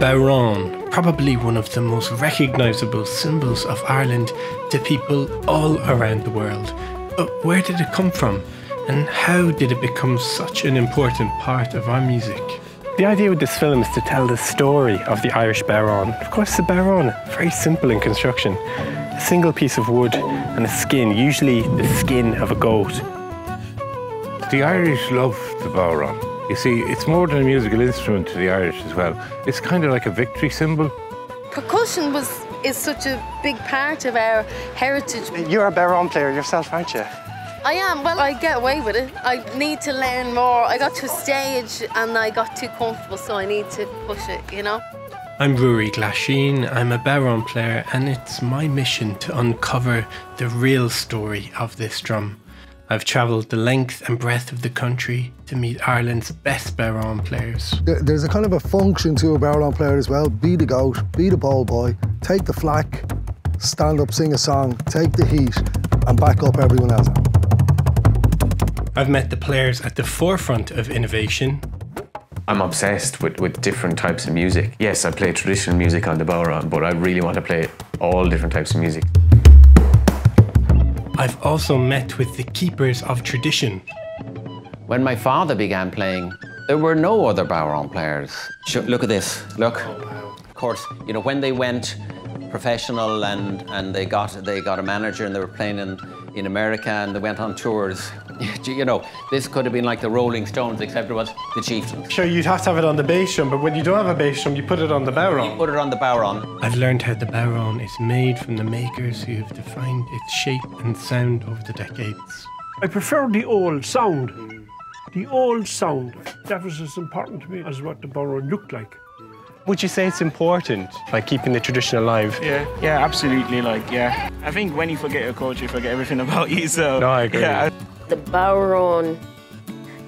bodhrán, probably one of the most recognisable symbols of Ireland to people all around the world. But where did it come from? And how did it become such an important part of our music? The idea with this film is to tell the story of the Irish bodhrán. Of course, the bodhrán, very simple in construction. A single piece of wood and a skin, usually the skin of a goat. The Irish love the bodhrán. You see, it's more than a musical instrument to the Irish as well. It's kind of like a victory symbol. Percussion is such a big part of our heritage. You're a bodhrán player yourself, aren't you? I am. Well, I get away with it. I need to learn more. I got to a stage and I got too comfortable, so I need to push it, you know? I'm Ruairí Glasheen, I'm a bodhrán player, and it's my mission to uncover the real story of this drum. I've travelled the length and breadth of the country to meet Ireland's best bodhrán players. There's a kind of a function to a bodhrán player as well. Be the goat, be the ball boy, take the flak, stand up, sing a song, take the heat, and back up everyone else. I've met the players at the forefront of innovation. I'm obsessed with different types of music. Yes, I play traditional music on the bodhrán, but I really want to play all different types of music. I've also met with the keepers of tradition. When my father began playing, there were no other bodhrán players. Look at this, look. Of course, you know, when they went professional and they got a manager and they were playing in America and they went on tours, you know, this could have been like the Rolling Stones, except it was the Chieftains. Sure, you'd have to have it on the bass drum, but when you don't have a bass drum, you put it on the bodhrán. You put it on the bodhrán. I've learned how the bodhrán is made from the makers who have defined its shape and sound over the decades. I prefer the old sound. The old sound. That was as important to me as what the bodhrán looked like. Would you say it's important, like keeping the tradition alive? Yeah, absolutely, yeah. I think when you forget your culture, you forget everything about you, so... No, I agree. Yeah. The bodhrán,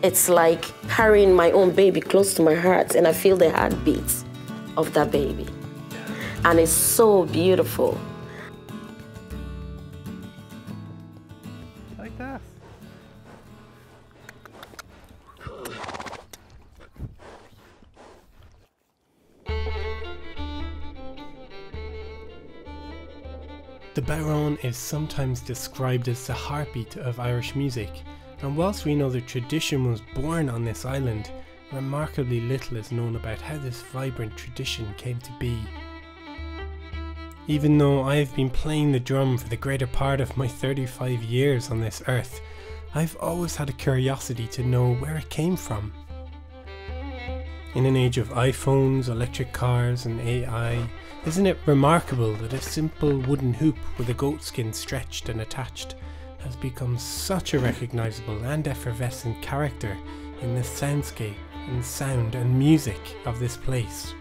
it's like carrying my own baby close to my heart, and I feel the heartbeats of that baby. And it's so beautiful. Like that. The bodhrán is sometimes described as the heartbeat of Irish music, and whilst we know the tradition was born on this island, remarkably little is known about how this vibrant tradition came to be. Even though I have been playing the drum for the greater part of my 35 years on this earth, I've always had a curiosity to know where it came from. In an age of iPhones, electric cars and AI, isn't it remarkable that a simple wooden hoop with a goat skin stretched and attached has become such a recognisable and effervescent character in the soundscape and sound and music of this place?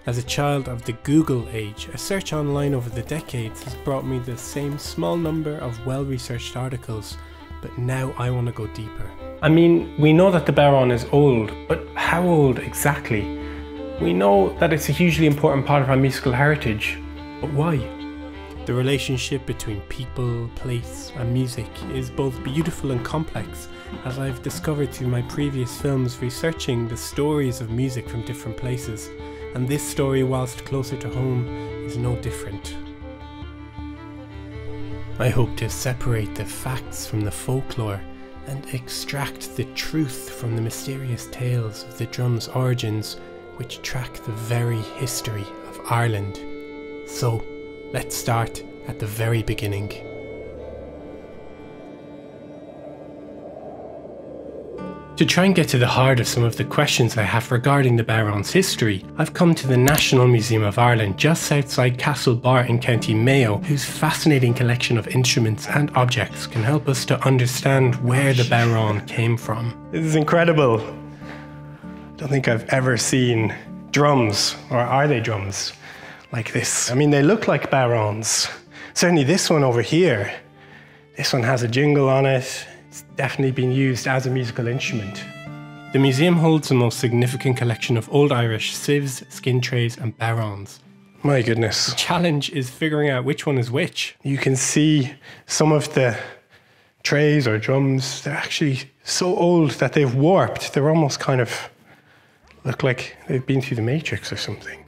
As a child of the Google age, a search online over the decades has brought me the same small number of well-researched articles, but now I want to go deeper. I mean, we know that the bodhrán is old, but how old exactly? We know that it's a hugely important part of our musical heritage, but why? The relationship between people, place and music is both beautiful and complex, as I've discovered through my previous films researching the stories of music from different places, and this story, whilst closer to home, is no different. I hope to separate the facts from the folklore and extract the truth from the mysterious tales of the drum's origins, which track the very history of Ireland. So, let's start at the very beginning. To try and get to the heart of some of the questions I have regarding the bodhrán's history, I've come to the National Museum of Ireland just outside Castlebar in County Mayo, whose fascinating collection of instruments and objects can help us to understand where the bodhrán came from. This is incredible. I don't think I've ever seen drums, or are they drums, like this. I mean, they look like bodhráns. Certainly this one over here. This one has a jingle on it. It's definitely been used as a musical instrument. The museum holds the most significant collection of Old Irish sieves, skin trays and bodhráns. My goodness. The challenge is figuring out which one is which. You can see some of the trays or drums, they're actually so old that they've warped. They're almost kind of look like they've been through the Matrix or something.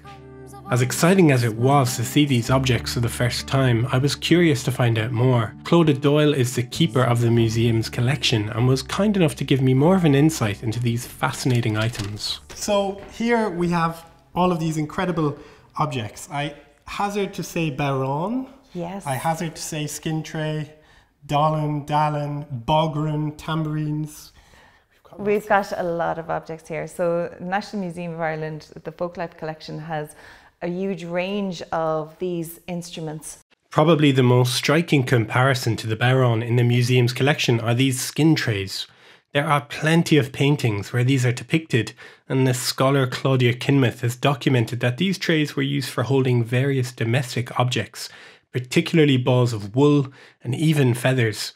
As exciting as it was to see these objects for the first time, I was curious to find out more. Clodagh Doyle is the keeper of the museum's collection and was kind enough to give me more of an insight into these fascinating items. So here we have all of these incredible objects. I hazard to say Bowron. Yes. I hazard to say skin tray, Dolan, Dallin, Bogran, tambourines. We've got a lot of objects here. So National Museum of Ireland, the Folklife collection has a huge range of these instruments. Probably the most striking comparison to the Bowron in the museum's collection are these skin trays. There are plenty of paintings where these are depicted, and the scholar Claudia Kinmouth has documented that these trays were used for holding various domestic objects, particularly balls of wool and even feathers.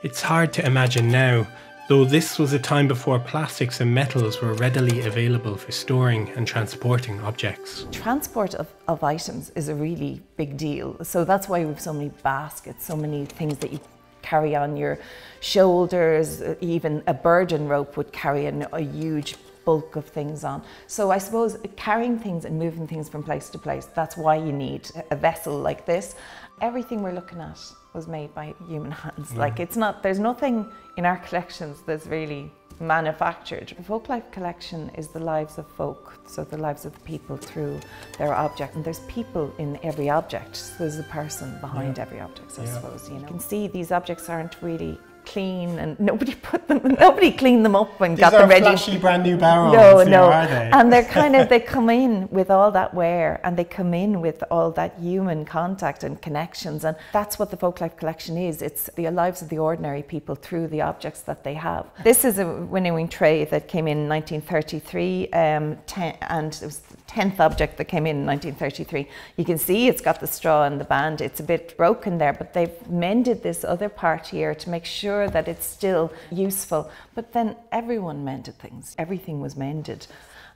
It's hard to imagine now, though this was a time before plastics and metals were readily available for storing and transporting objects. Transport of items is a really big deal. So that's why we have so many baskets, so many things that you carry on your shoulders. Even a burden rope would carry a huge bulk of things on. So I suppose carrying things and moving things from place to place, that's why you need a vessel like this. Everything we're looking at was made by human hands. Like it's not, there's nothing in our collections that's really manufactured. The Folklife collection is the lives of folk, so the lives of the people through their object. And there's people in every object. So there's a person behind every object, I suppose. You know, you can see these objects aren't really clean, and nobody cleaned them up and got them ready. These are flashy brand new Bowrons, no, are they? And they're kind of, they come in with all that wear, and they come in with all that human contact and connections, and that's what the Folklife collection is. It's the lives of the ordinary people through the objects that they have. This is a winnowing tray that came in 1933, and it was the 10th object that came in 1933. You can see it's got the straw and the band. It's a bit broken there, but they've mended this other part here to make sure that it's still useful. But then everyone mended things. Everything was mended.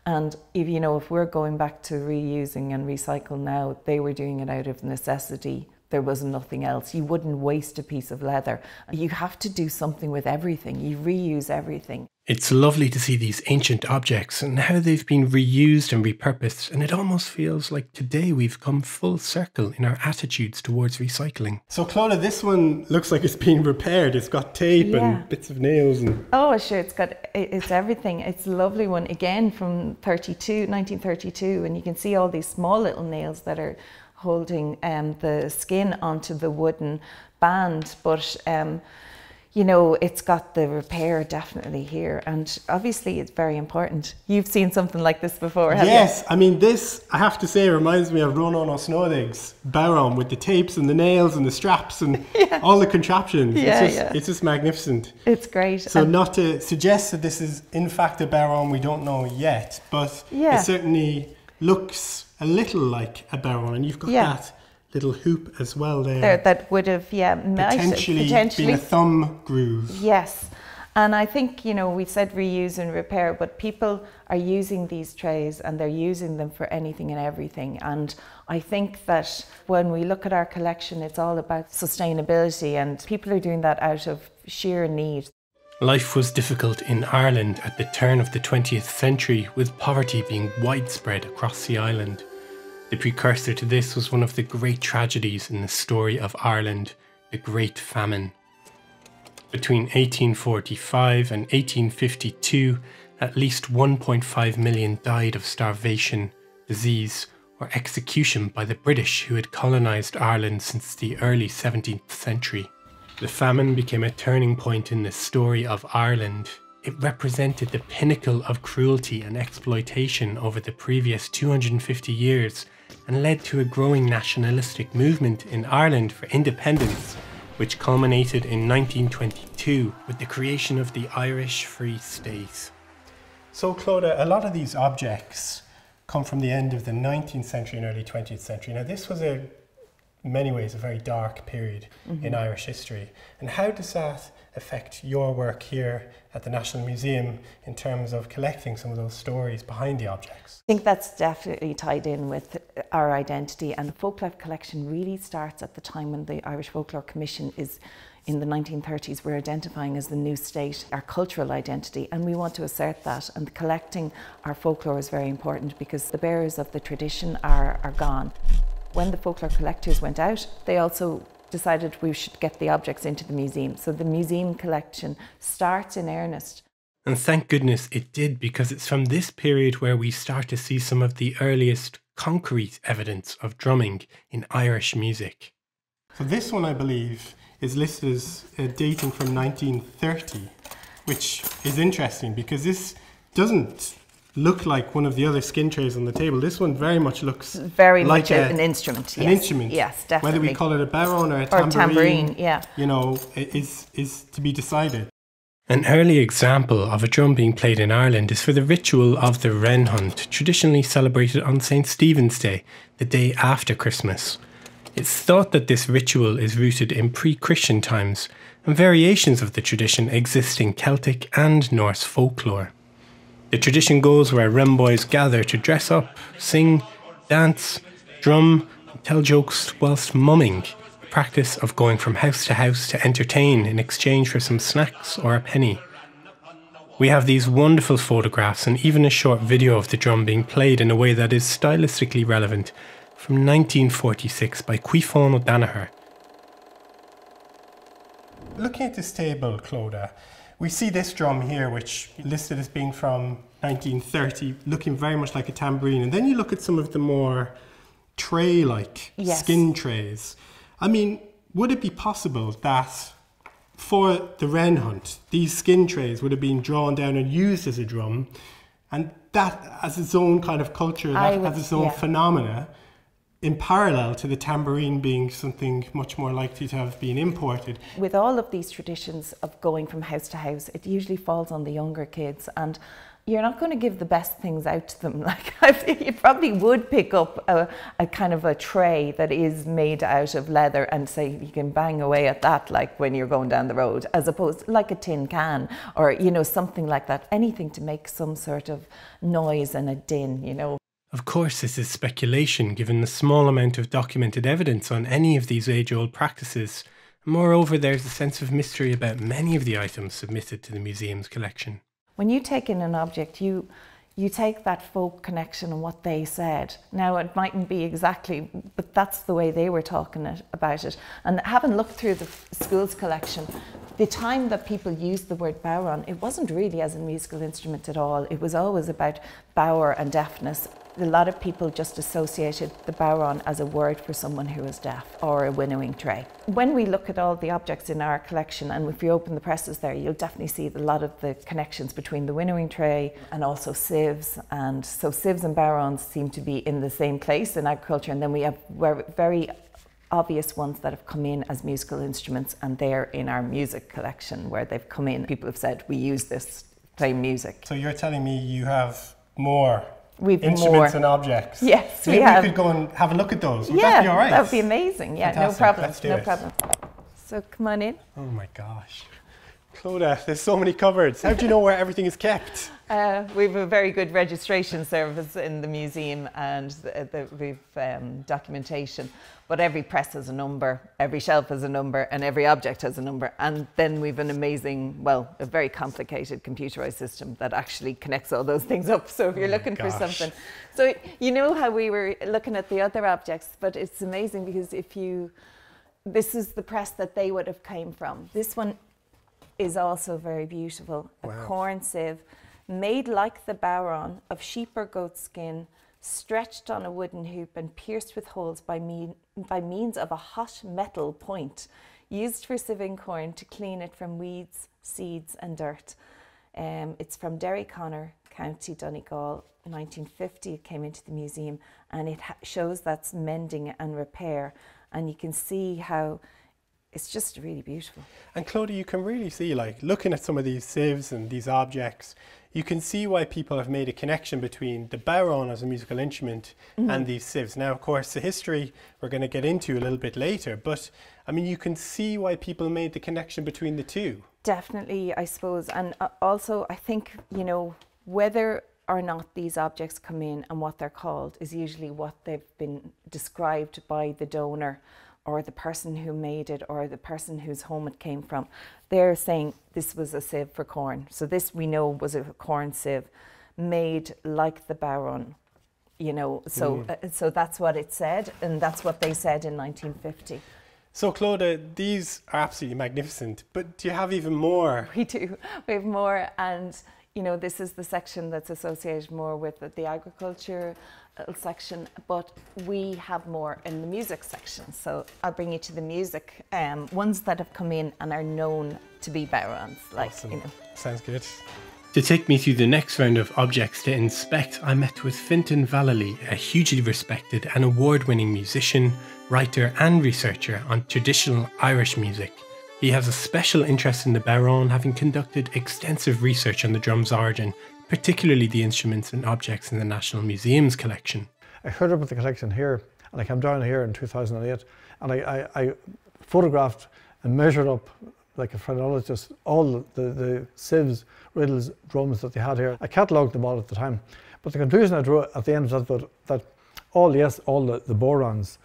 And if we're going back to reusing and recycle now, they were doing it out of necessity. There was nothing else. You wouldn't waste a piece of leather. You have to do something with everything. You reuse everything. It's lovely to see these ancient objects and how they've been reused and repurposed, and it almost feels like today we've come full circle in our attitudes towards recycling. So Clodagh, this one looks like it's been repaired. It's got tape and bits of nails and... Oh sure, it's everything. It's a lovely one, again from 1932, and you can see all these small little nails that are holding the skin onto the wooden band, but it's got the repair definitely here, and obviously it's very important. You've seen something like this before, haven't you? Yes, I mean this, I have to say, reminds me of Ronan O'Snoddig's Bowron with the tapes and the nails and the straps and all the contraptions. It's just magnificent. It's great. So not to suggest that this is in fact a Bowron, we don't know yet, but it certainly looks a little like a Bowron, and you've got that little hoop as well there. That would have, potentially been a thumb groove. Yes. And I think, we said reuse and repair, but people are using these trays and they're using them for anything and everything. And I think that when we look at our collection, it's all about sustainability, and people are doing that out of sheer need. Life was difficult in Ireland at the turn of the 20th century, with poverty being widespread across the island. The precursor to this was one of the great tragedies in the story of Ireland, the Great Famine. Between 1845 and 1852, at least 1.5 million died of starvation, disease, or execution by the British who had colonised Ireland since the early 17th century. The famine became a turning point in the story of Ireland. It represented the pinnacle of cruelty and exploitation over the previous 250 years, and led to a growing nationalistic movement in Ireland for independence, which culminated in 1922 with the creation of the Irish Free State. So Clodagh, a lot of these objects come from the end of the 19th century and early 20th century. Now this was a in many ways a very dark period in Irish history. And how does that affect your work here at the National Museum in terms of collecting some of those stories behind the objects? I think that's definitely tied in with our identity, and the Folklife collection really starts at the time when the Irish Folklore Commission is in the 1930s. We're identifying as the new state, our cultural identity, and we want to assert that, and collecting our folklore is very important because the bearers of the tradition are gone. When the folklore collectors went out, they also decided we should get the objects into the museum. So the museum collection starts in earnest. And thank goodness it did, because it's from this period where we start to see some of the earliest concrete evidence of drumming in Irish music. So this one, I believe, is listed as dating from 1930, which is interesting because this doesn't look like one of the other skin trays on the table. This one very much looks very like much an instrument. An instrument. Yes, definitely. Whether we call it a barron or a tambourine, yeah. You know, is to be decided. An early example of a drum being played in Ireland is for the ritual of the wren hunt, traditionally celebrated on St. Stephen's Day, the day after Christmas. It's thought that this ritual is rooted in pre-Christian times, and variations of the tradition exist in Celtic and Norse folklore. The tradition goes where wren boys gather to dress up, sing, dance, drum, and tell jokes whilst mumming, the practice of going from house to entertain in exchange for some snacks or a penny. We have these wonderful photographs and even a short video of the drum being played in a way that is stylistically relevant from 1946 by Cuiphán O'Danaher. Looking at this table, Clodagh, we see this drum here, which is listed as being from 1930, looking very much like a tambourine. And then you look at some of the more tray-like skin trays. I mean, would it be possible that for the wren hunt, these skin trays would have been drawn down and used as a drum, and that as its own kind of culture, that as its own phenomena, in parallel to the tambourine being something much more likely to have been imported? With all of these traditions of going from house to house, it usually falls on the younger kids, and you're not going to give the best things out to them. Like, you probably would pick up a kind of a tray that is made out of leather and say you can bang away at that, like when you're going down the road, as opposed to like a tin can or, you know, something like that. Anything to make some sort of noise and a din, you know. Of course, this is speculation given the small amount of documented evidence on any of these age-old practices. Moreover, there's a sense of mystery about many of the items submitted to the museum's collection. When you take in an object, you take that folk connection and what they said. Now, it mightn't be exactly, but that's the way they were talking about it. And having looked through the school's collection, the time that people used the word bowron, it wasn't really as a musical instrument at all. It was always about bower and deafness. A lot of people just associated the bowron as a word for someone who was deaf, or a winnowing tray. When we look at all the objects in our collection, and if you open the presses there, you'll definitely see a lot of the connections between the winnowing tray and also sieves. And so sieves and bowrons seem to be in the same place in agriculture, and then we have very obvious ones that have come in as musical instruments, and they're in our music collection where they've come in. People have said, we use this playing music. So you're telling me you have more We've instruments and objects? Yes, Maybe we have. We could go and have a look at those. Would that be all right? That would be amazing. Yeah, fantastic. No problem. Let's do no it. problem. So come on in. Oh my gosh. Clodagh, there's so many cupboards. How do you know where everything is kept? We have a very good registration service in the museum, and we've documentation. But every press has a number, every shelf has a number, and every object has a number. And then we've an amazing, well, a very complicated computerized system that actually connects all those things up. So if you're looking for something. So you know how we were looking at the other objects, but it's amazing because this is the press that they would have came from. This one is also very beautiful. Wow. A corn sieve made like the bowron of sheep or goat skin, stretched on a wooden hoop and pierced with holes by means of a hot metal point, used for sieving corn to clean it from weeds, seeds and dirt. It's from Derryconnor, County Donegal, 1950. It came into the museum, and it shows that's mending and repair, and you can see how it's just really beautiful. And Claudia, you can really see, like, looking at some of these sieves and these objects, you can see why people have made a connection between the bodhrán as a musical instrument and these sieves. Now, of course, the history we're going to get into a little bit later, but I mean, you can see why people made the connection between the two. Definitely, I suppose. And also, I think, you know, whether or not these objects come in and what they're called is usually what they've been described by the donor or the person who made it or the person whose home it came from. They're saying this was a sieve for corn. So this we know was a corn sieve made like the bodhrán, you know. So, so that's what it said, and that's what they said in 1950. So Claudia, these are absolutely magnificent, but do you have even more? We do, we have more, and you know, this is the section that's associated more with the agriculture section, but we have more in the music section. So I'll bring you to the music, ones that have come in and are known to be bodhráns. Like, awesome. You know. Sounds good. To take me through the next round of objects to inspect, I met with Fintan Vallely, a hugely respected and award-winning musician, writer and researcher on traditional Irish music. He has a special interest in the bodhrán, having conducted extensive research on the drum's origin, particularly the instruments and objects in the National Museum's collection. I heard about the collection here, and I came down here in 2008, and I photographed and measured up, like a phrenologist, all the sieves, riddles, drums that they had here. I catalogued them all at the time, but the conclusion I drew at the end was that all the bodhráns,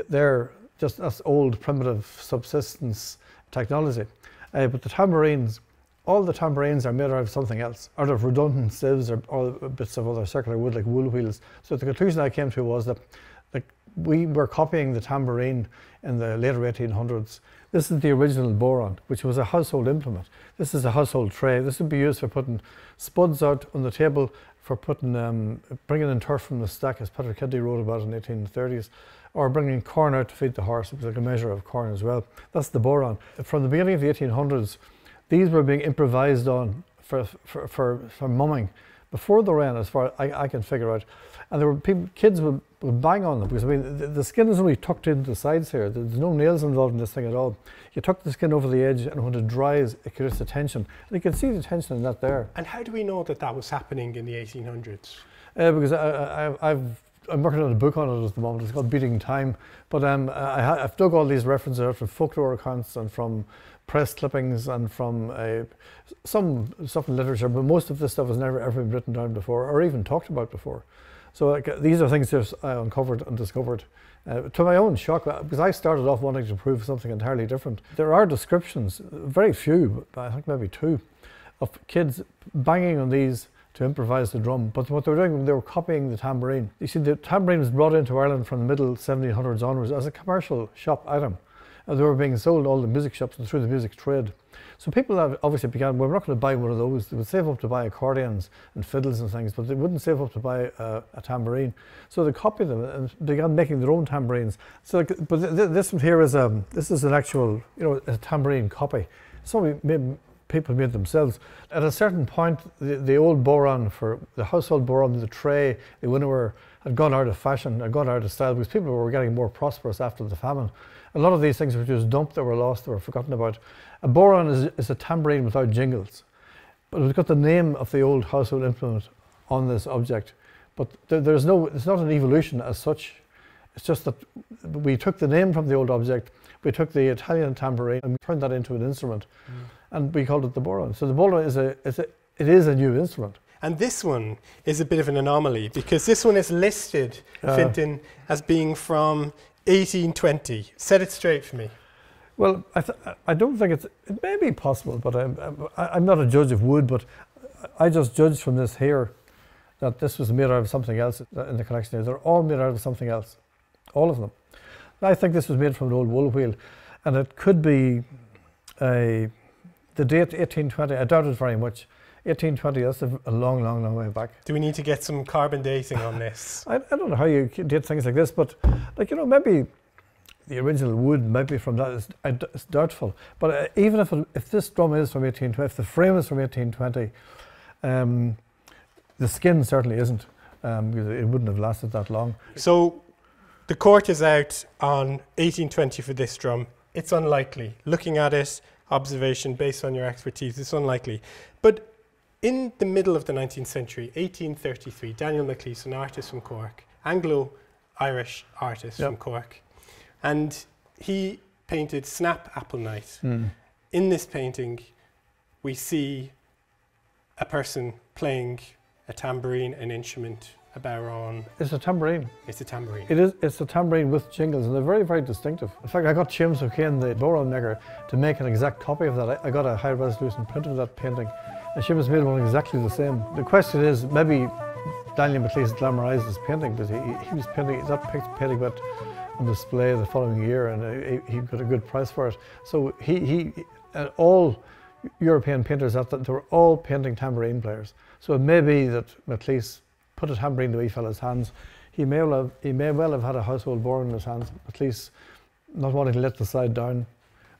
they're just that's old primitive subsistence technology, but the tambourines, all the tambourines are made out of something else, out of redundant sieves or bits of other circular wood like wool wheels. So the conclusion I came to was that we were copying the tambourine in the later 1800s. This is the original bodhrán, which was a household implement. This is a household tray. This would be used for putting spuds out on the table, for putting bringing in turf from the stack, as Patrick Kennedy wrote about in the 1830s, or bringing corn out to feed the horse. It was like a measure of corn as well. That's the bodhrán. From the beginning of the 1800s, these were being improvised on for mumming before the rain, as far as I can figure out. And there were kids would bang on them, because I mean the skin is only tucked into the sides here. There's no nails involved in this thing at all. You tuck the skin over the edge, and when it dries, it creates a tension. And you can see the tension in that there. And how do we know that that was happening in the 1800s? Because I'm working on a book on it at the moment. It's called Beating Time. But I've dug all these references out from folklore accounts and from press clippings and from some stuff in literature, but most of this stuff has never ever been written down before or even talked about before. So these are things that I uncovered and discovered to my own shock, because I started off wanting to prove something entirely different. There are descriptions, very few, I think maybe 2, of kids banging on these to improvise the drum. But what they were doing, they were copying the tambourine. You see, the tambourine was brought into Ireland from the middle 1700s onwards as a commercial shop item. And they were being sold in all the music shops and through the music trade. So people obviously began, well, we're not going to buy one of those. They would save up to buy accordions and fiddles and things, but they wouldn't save up to buy a tambourine. So they copied them and began making their own tambourines. So, but this one here is this is an actual, you know, a tambourine copy. So people made themselves. At a certain point, the old bodhrán, for the household bodhrán, the tray, the winnower, had gone out of fashion, had gone out of style, because people were getting more prosperous after the famine. A lot of these things were just dumped, they were lost, they were forgotten about. A bodhrán is a tambourine without jingles. But it's got the name of the old household implement on this object. But it's not an evolution as such. It's just that we took the name from the old object, we took the Italian tambourine and we turned that into an instrument. And we called it the bodhrán. So the bodhrán is a new instrument. And this one is a bit of an anomaly, because this one is listed, Fintan, as being from 1820. Set it straight for me. Well, I don't think it may be possible, but I'm not a judge of wood, but I just judged from this here that this was made out of something else in the collection here. They're all made out of something else, all of them. I think this was made from an old wool wheel, and it could be the date 1820, I doubt it very much. 1820, that's a long, long, long way back. Do we need to get some carbon dating on this? I don't know how you date things like this, but like, you know, maybe the original wood might be from that. It's doubtful. But even if this drum is from 1820, if the frame is from 1820, the skin certainly isn't, because it wouldn't have lasted that long. So the court is out on 1820 for this drum. it's unlikely. Looking at it, observation based on your expertise, it's unlikely. But in the middle of the 19th century, 1833, Daniel Maclise, an artist from Cork, Anglo-Irish artist from Cork, and he painted Snap Apple Night. In this painting, we see a person playing a tambourine, an instrument, a bodhrán. It's a tambourine. It's a tambourine. It is. It's a tambourine with jingles, and they're very, very distinctive. In fact, I got James O'Kane, the bodhrán maker, to make an exact copy of that. I got a high-resolution print of that painting, and James made one exactly the same. The question is, maybe Daniel Maclise glamorized his painting, but he was painting, that painting went on display the following year, and he got a good price for it. So all European painters, they were all painting tambourine players. So it may be that Maclise put a tambourine in the wee fella's hands. He may well have had a household bodhrán in his hands. Maclise, not wanting to let the slide down,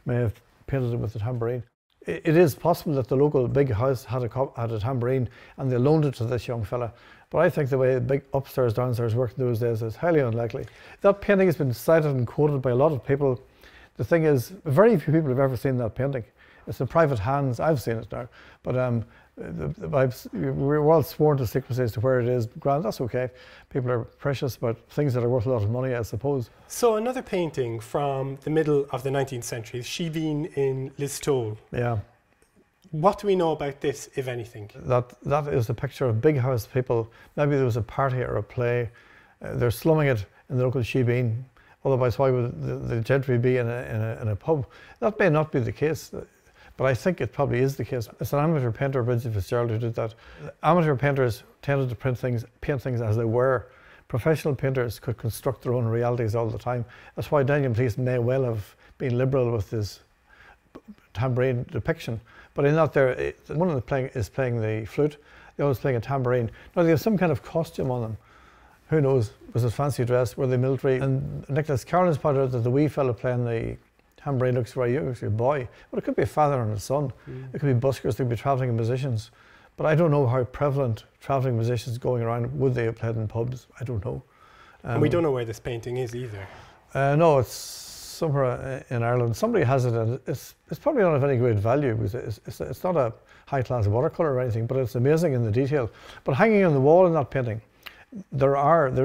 may have painted it with the tambourine. It is possible that the local big house had a tambourine and they loaned it to this young fella. But I think the way big upstairs, downstairs worked in those days is highly unlikely. That painting has been cited and quoted by a lot of people. The thing is, very few people have ever seen that painting. It's in private hands. I've seen it now, but we're all sworn to secrecy as to where it is. Grand, that's okay. People are precious about things that are worth a lot of money, I suppose. So another painting from the middle of the 19th century, Shibeen in Listowel. Yeah. What do we know about this, if anything? That is a picture of big house people. Maybe there was a party or a play. They're slumming it in the local Shibeen. Otherwise, why would the gentry be in a pub? That may not be the case. But I think it probably is the case. It's an amateur painter, Bridget Fitzgerald, who did that. Amateur painters tended to paint things as they were. Professional painters could construct their own realities all the time. That's why Daniel Maclise may well have been liberal with his tambourine depiction. But in that there, one of them is playing the flute, the other is playing a tambourine. Now they have some kind of costume on them. Who knows? Was it fancy dress? Were they military? And Nicholas Carlin's pointed out that the wee fella playing the tambourine looks very young, looks like a boy. But it could be a father and a son. It could be buskers, it could be travelling musicians. But I don't know how prevalent travelling musicians going around, would they have played in pubs? I don't know. And we don't know where this painting is either. No, it's somewhere in Ireland. Somebody has it, and it's probably not of any great value because it's not a high-class watercolour or anything, but it's amazing in the detail. But hanging on the wall in that painting, there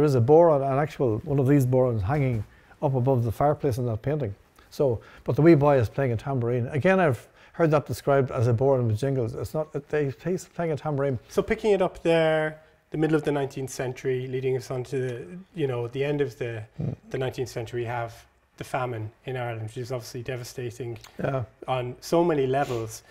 is a bodhrán, an actual one of these bodhráns hanging up above the fireplace in that painting. So, but the wee boy is playing a tambourine. Again, I've heard that described as a bodhrán with jingles. It's not, he's playing a tambourine. So picking it up there, the middle of the 19th century, leading us on to the end of the 19th century, we have the famine in Ireland, which is obviously devastating on so many levels.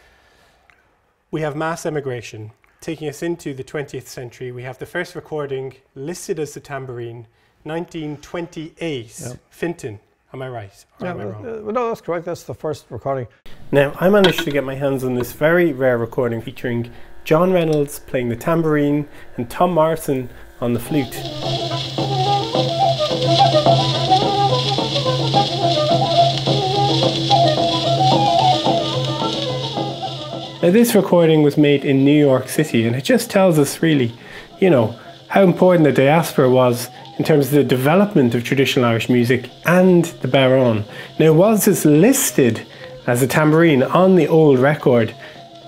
We have mass emigration. Taking us into the 20th century, we have the first recording listed as the tambourine, 1928, Finton. Am I right? Or am I wrong? No, that's correct. That's the first recording. Now, I managed to get my hands on this very rare recording featuring John Reynolds playing the tambourine and Tom Morrison on the flute. Now, this recording was made in New York City, and it just tells us really, how important the diaspora was in terms of the development of traditional Irish music and the bodhrán. Now, was this listed as a tambourine on the old record?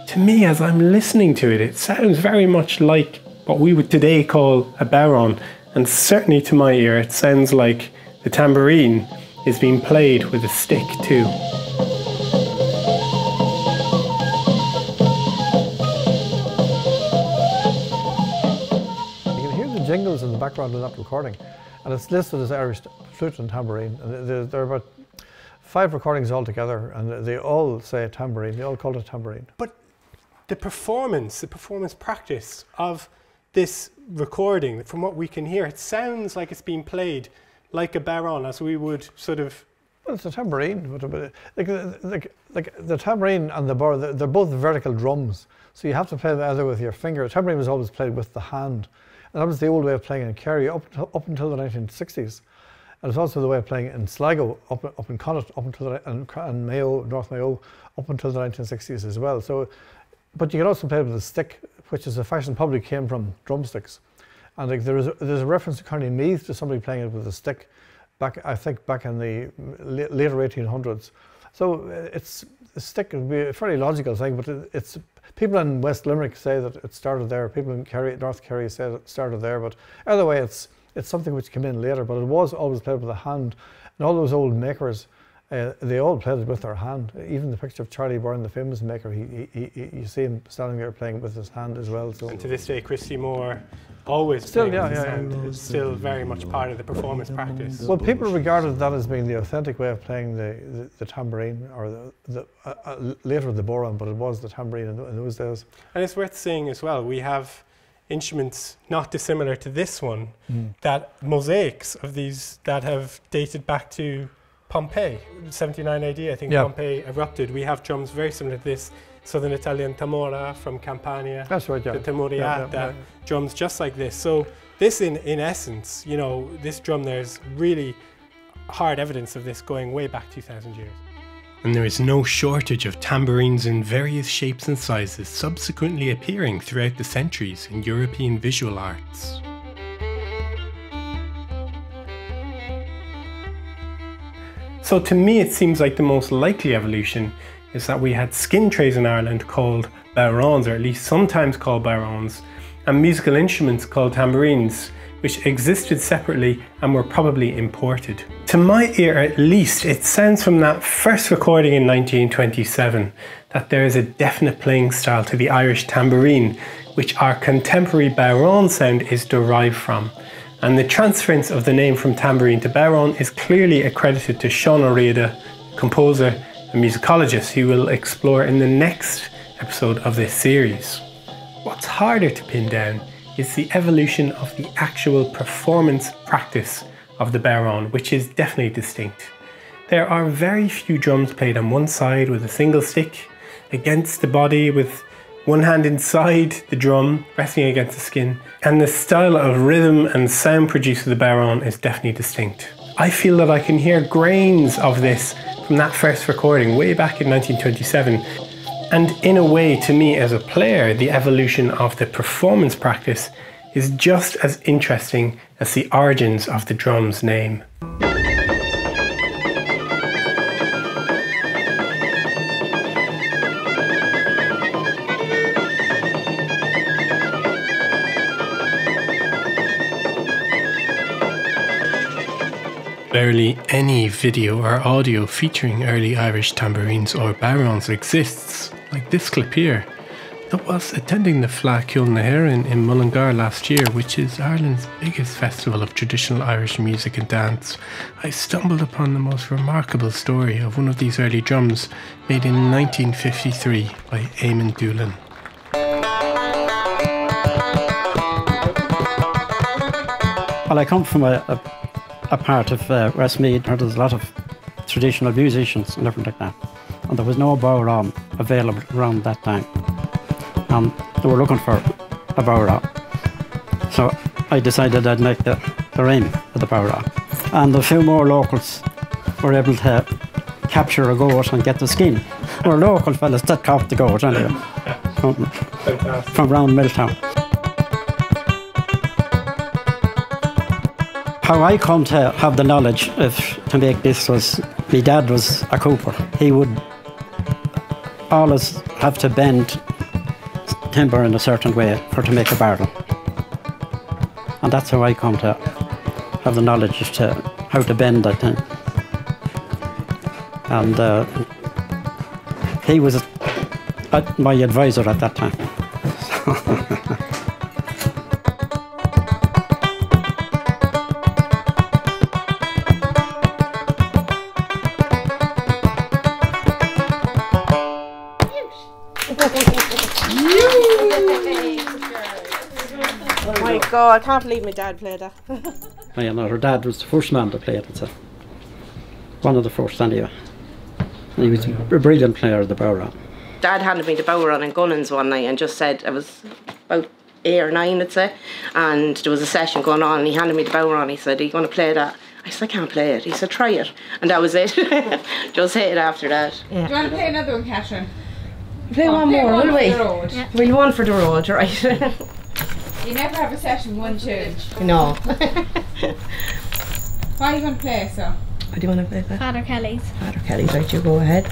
To me, as I'm listening to it, it sounds very much like what we would today call a bodhrán, and certainly to my ear, it sounds like the tambourine is being played with a stick too. Jingles in the background of that recording, and it's listed as Irish flute and tambourine. And there are about 5 recordings altogether, and they all say tambourine. They all call it tambourine. But the performance practice of this recording, from what we can hear, it sounds like it's being played like a bodhrán, as we would sort of. Well, it's a tambourine, but like the tambourine and the bodhrán, they're both vertical drums, so you have to play them either with your finger. The tambourine was always played with the hand. And that was the old way of playing in Kerry up until the 1960s. And it's also the way of playing in Sligo, up in Connacht, up until and Mayo, North Mayo, up until the 1960s as well. So, but you can also play it with a stick, which is a fashion probably came from drumsticks. And like there's a reference to Carney Meath to somebody playing it with a stick, back in the later 1800s. So it's it'd be a fairly logical thing, but it's people in West Limerick say that it started there. People in North Kerry say it started there. But either way, it's something which came in later. But it was always played with a hand, and all those old makers, they all played it with their hand. Even the picture of Charlie Byrne, the famous maker, you see him standing there playing it with his hand as well. So. And to this day, Christy Moore always still, it's still very much part of the performance practice. Well, people regarded that as being the authentic way of playing the tambourine, or later the bodhrán, but it was the tambourine in those days. And it's worth saying as well, we have instruments not dissimilar to this one, that mosaics of these that have dated back to Pompeii, 79 AD, I think Pompeii erupted. We have drums very similar to this. Southern Italian tamora from Campania. That's right, yeah. The tamuriata, drums just like this. So this in essence, you know, this drum, there's really hard evidence of this going way back 2,000 years. And there is no shortage of tambourines in various shapes and sizes subsequently appearing throughout the centuries in European visual arts. So to me it seems like the most likely evolution is that we had skin trays in Ireland called bodhráns, or at least sometimes called bodhráns, and musical instruments called tambourines, which existed separately and were probably imported. To my ear at least, it sounds from that first recording in 1927 that there is a definite playing style to the Irish tambourine, which our contemporary bodhrán sound is derived from. And the transference of the name from tambourine to bodhrán is clearly accredited to Sean O'Riada, composer and musicologist, who we'll explore in the next episode of this series. What's harder to pin down is the evolution of the actual performance practice of the bodhrán, which is definitely distinct. There are very few drums played on one side with a single stick against the body with one hand inside the drum resting against the skin, and the style of rhythm and sound produced with the bodhrán is definitely distinct. I feel that I can hear grains of this from that first recording way back in 1927. And in a way, to me as a player, the evolution of the performance practice is just as interesting as the origins of the drum's name. Barely any video or audio featuring early Irish tambourines or bodhráns exists, like this clip here. That was attending the Fleadh Cheoil na hÉireann in Mullingar last year, which is Ireland's biggest festival of traditional Irish music and dance. I stumbled upon the most remarkable story of one of these early drums, made in 1953 by Eamon Doolan. Well, I come from a part of Westmeath where there's a lot of traditional musicians and everything like that. And there was no bodhrán available around that time. And they were looking for a bodhrán. So I decided I'd make the rhyme of the bodhrán. And a few more locals were able to capture a goat and get the skin. There were local fellas that caught the goat anyway, from around Milltown. How I come to have the knowledge to make this was, my dad was a cooper. He would always have to bend timber in a certain way to make a barrel. And that's how I come to have the knowledge to how to bend that thing. And he was my advisor at that time. Oh, I can't believe my dad played that. You know, her dad was the first man to play it, so one of the first anyway. And he was a brilliant player of the bodhrán. Dad handed me the bodhrán in Gunnins one night and just said, I was about 8 or 9, I'd say, and there was a session going on and he handed me the bodhrán. He said, are you going to play that? I said, I can't play it. He said, try it. And that was it. Just hit it after that. Yeah. Do you want to play another one, Catherine? Play one more, will we? Yeah. We'll one for the road, right? You never have a session 1 tune. No. What are you going to play, so? What do you want to play for? Father Kelly's. Father Kelly's, right, you go ahead.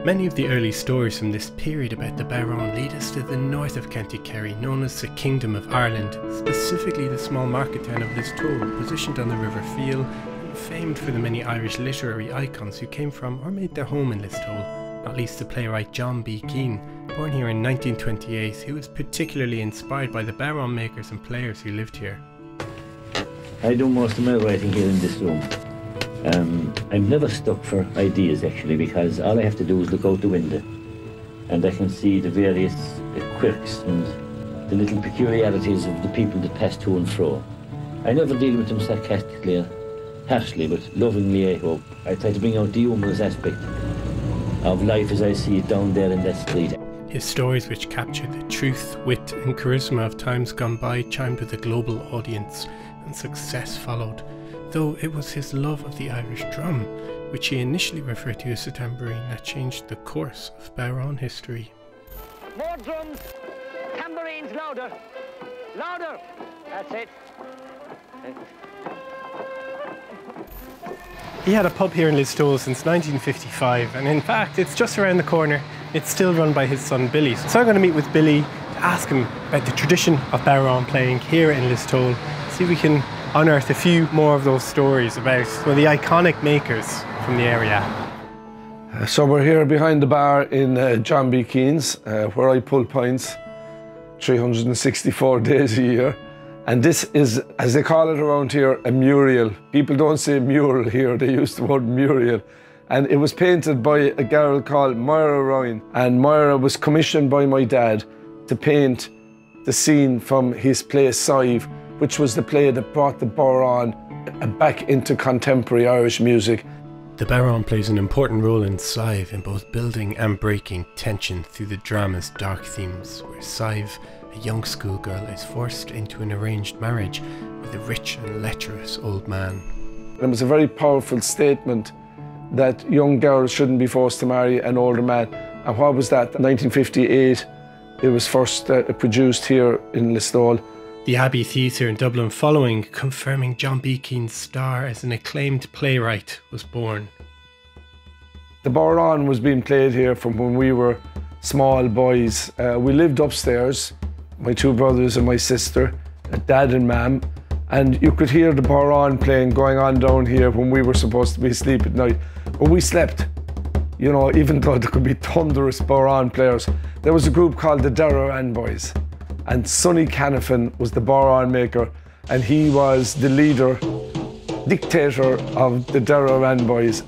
Many of the early stories from this period about the Bowron lead us to the north of County Kerry, known as the Kingdom of Ireland, specifically the small market town of Listowel, positioned on the River Feel, and famed for the many Irish literary icons who came from or made their home in Listowel, not least the playwright John B. Keane, born here in 1928, who was particularly inspired by the Bowron makers and players who lived here. I do most of my writing here in this room. I'm never stuck for ideas actually, because all I have to do is look out the window and I can see the various quirks and the little peculiarities of the people that pass to and fro. I never deal with them sarcastically or harshly, but lovingly, I hope. I try to bring out the humorous aspect of life as I see it down there in that street. His stories, which capture the truth, wit and charisma of times gone by, chimed with a global audience, and success followed, though it was his love of the Irish drum, which he initially referred to as the tambourine, that changed the course of Bowron history. More drums, tambourines louder, louder, that's it. He had a pub here in Listowel since 1955, and in fact it's just around the corner. It's still run by his son Billy. So I'm going to meet with Billy to ask him about the tradition of Bowron playing here in Listowel, see if we can unearth a few more of those stories about some of the iconic makers from the area. So we're here behind the bar in John B. Keane's, where I pull pints 364 days a year. And this is, as they call it around here, a mural. People don't say mural here, they use the word mural. And it was painted by a girl called Moira Ryan. And Moira was commissioned by my dad to paint the scene from his play Sive, which was the play that brought the Bowron back into contemporary Irish music. The Bowron plays an important role in Sive in both building and breaking tension through the drama's dark themes, where Sive, a young schoolgirl, is forced into an arranged marriage with a rich and lecherous old man. It was a very powerful statement that young girls shouldn't be forced to marry an older man. And what was that? 1958, it was first produced here in Listowel. The Abbey Theatre in Dublin following, confirming John B. Keane's star as an acclaimed playwright, was born. The Bowron was being played here from when we were small boys. We lived upstairs, my two brothers and my sister, Dad and Mam, and you could hear the Bowron playing going on down here when we were supposed to be asleep at night. But we slept, you know, even though there could be thunderous Bowron players. There was a group called the Derrowran Boys, and Sonny Canavan was the Bowron maker, and he was the leader, dictator of the Derrowran Boys.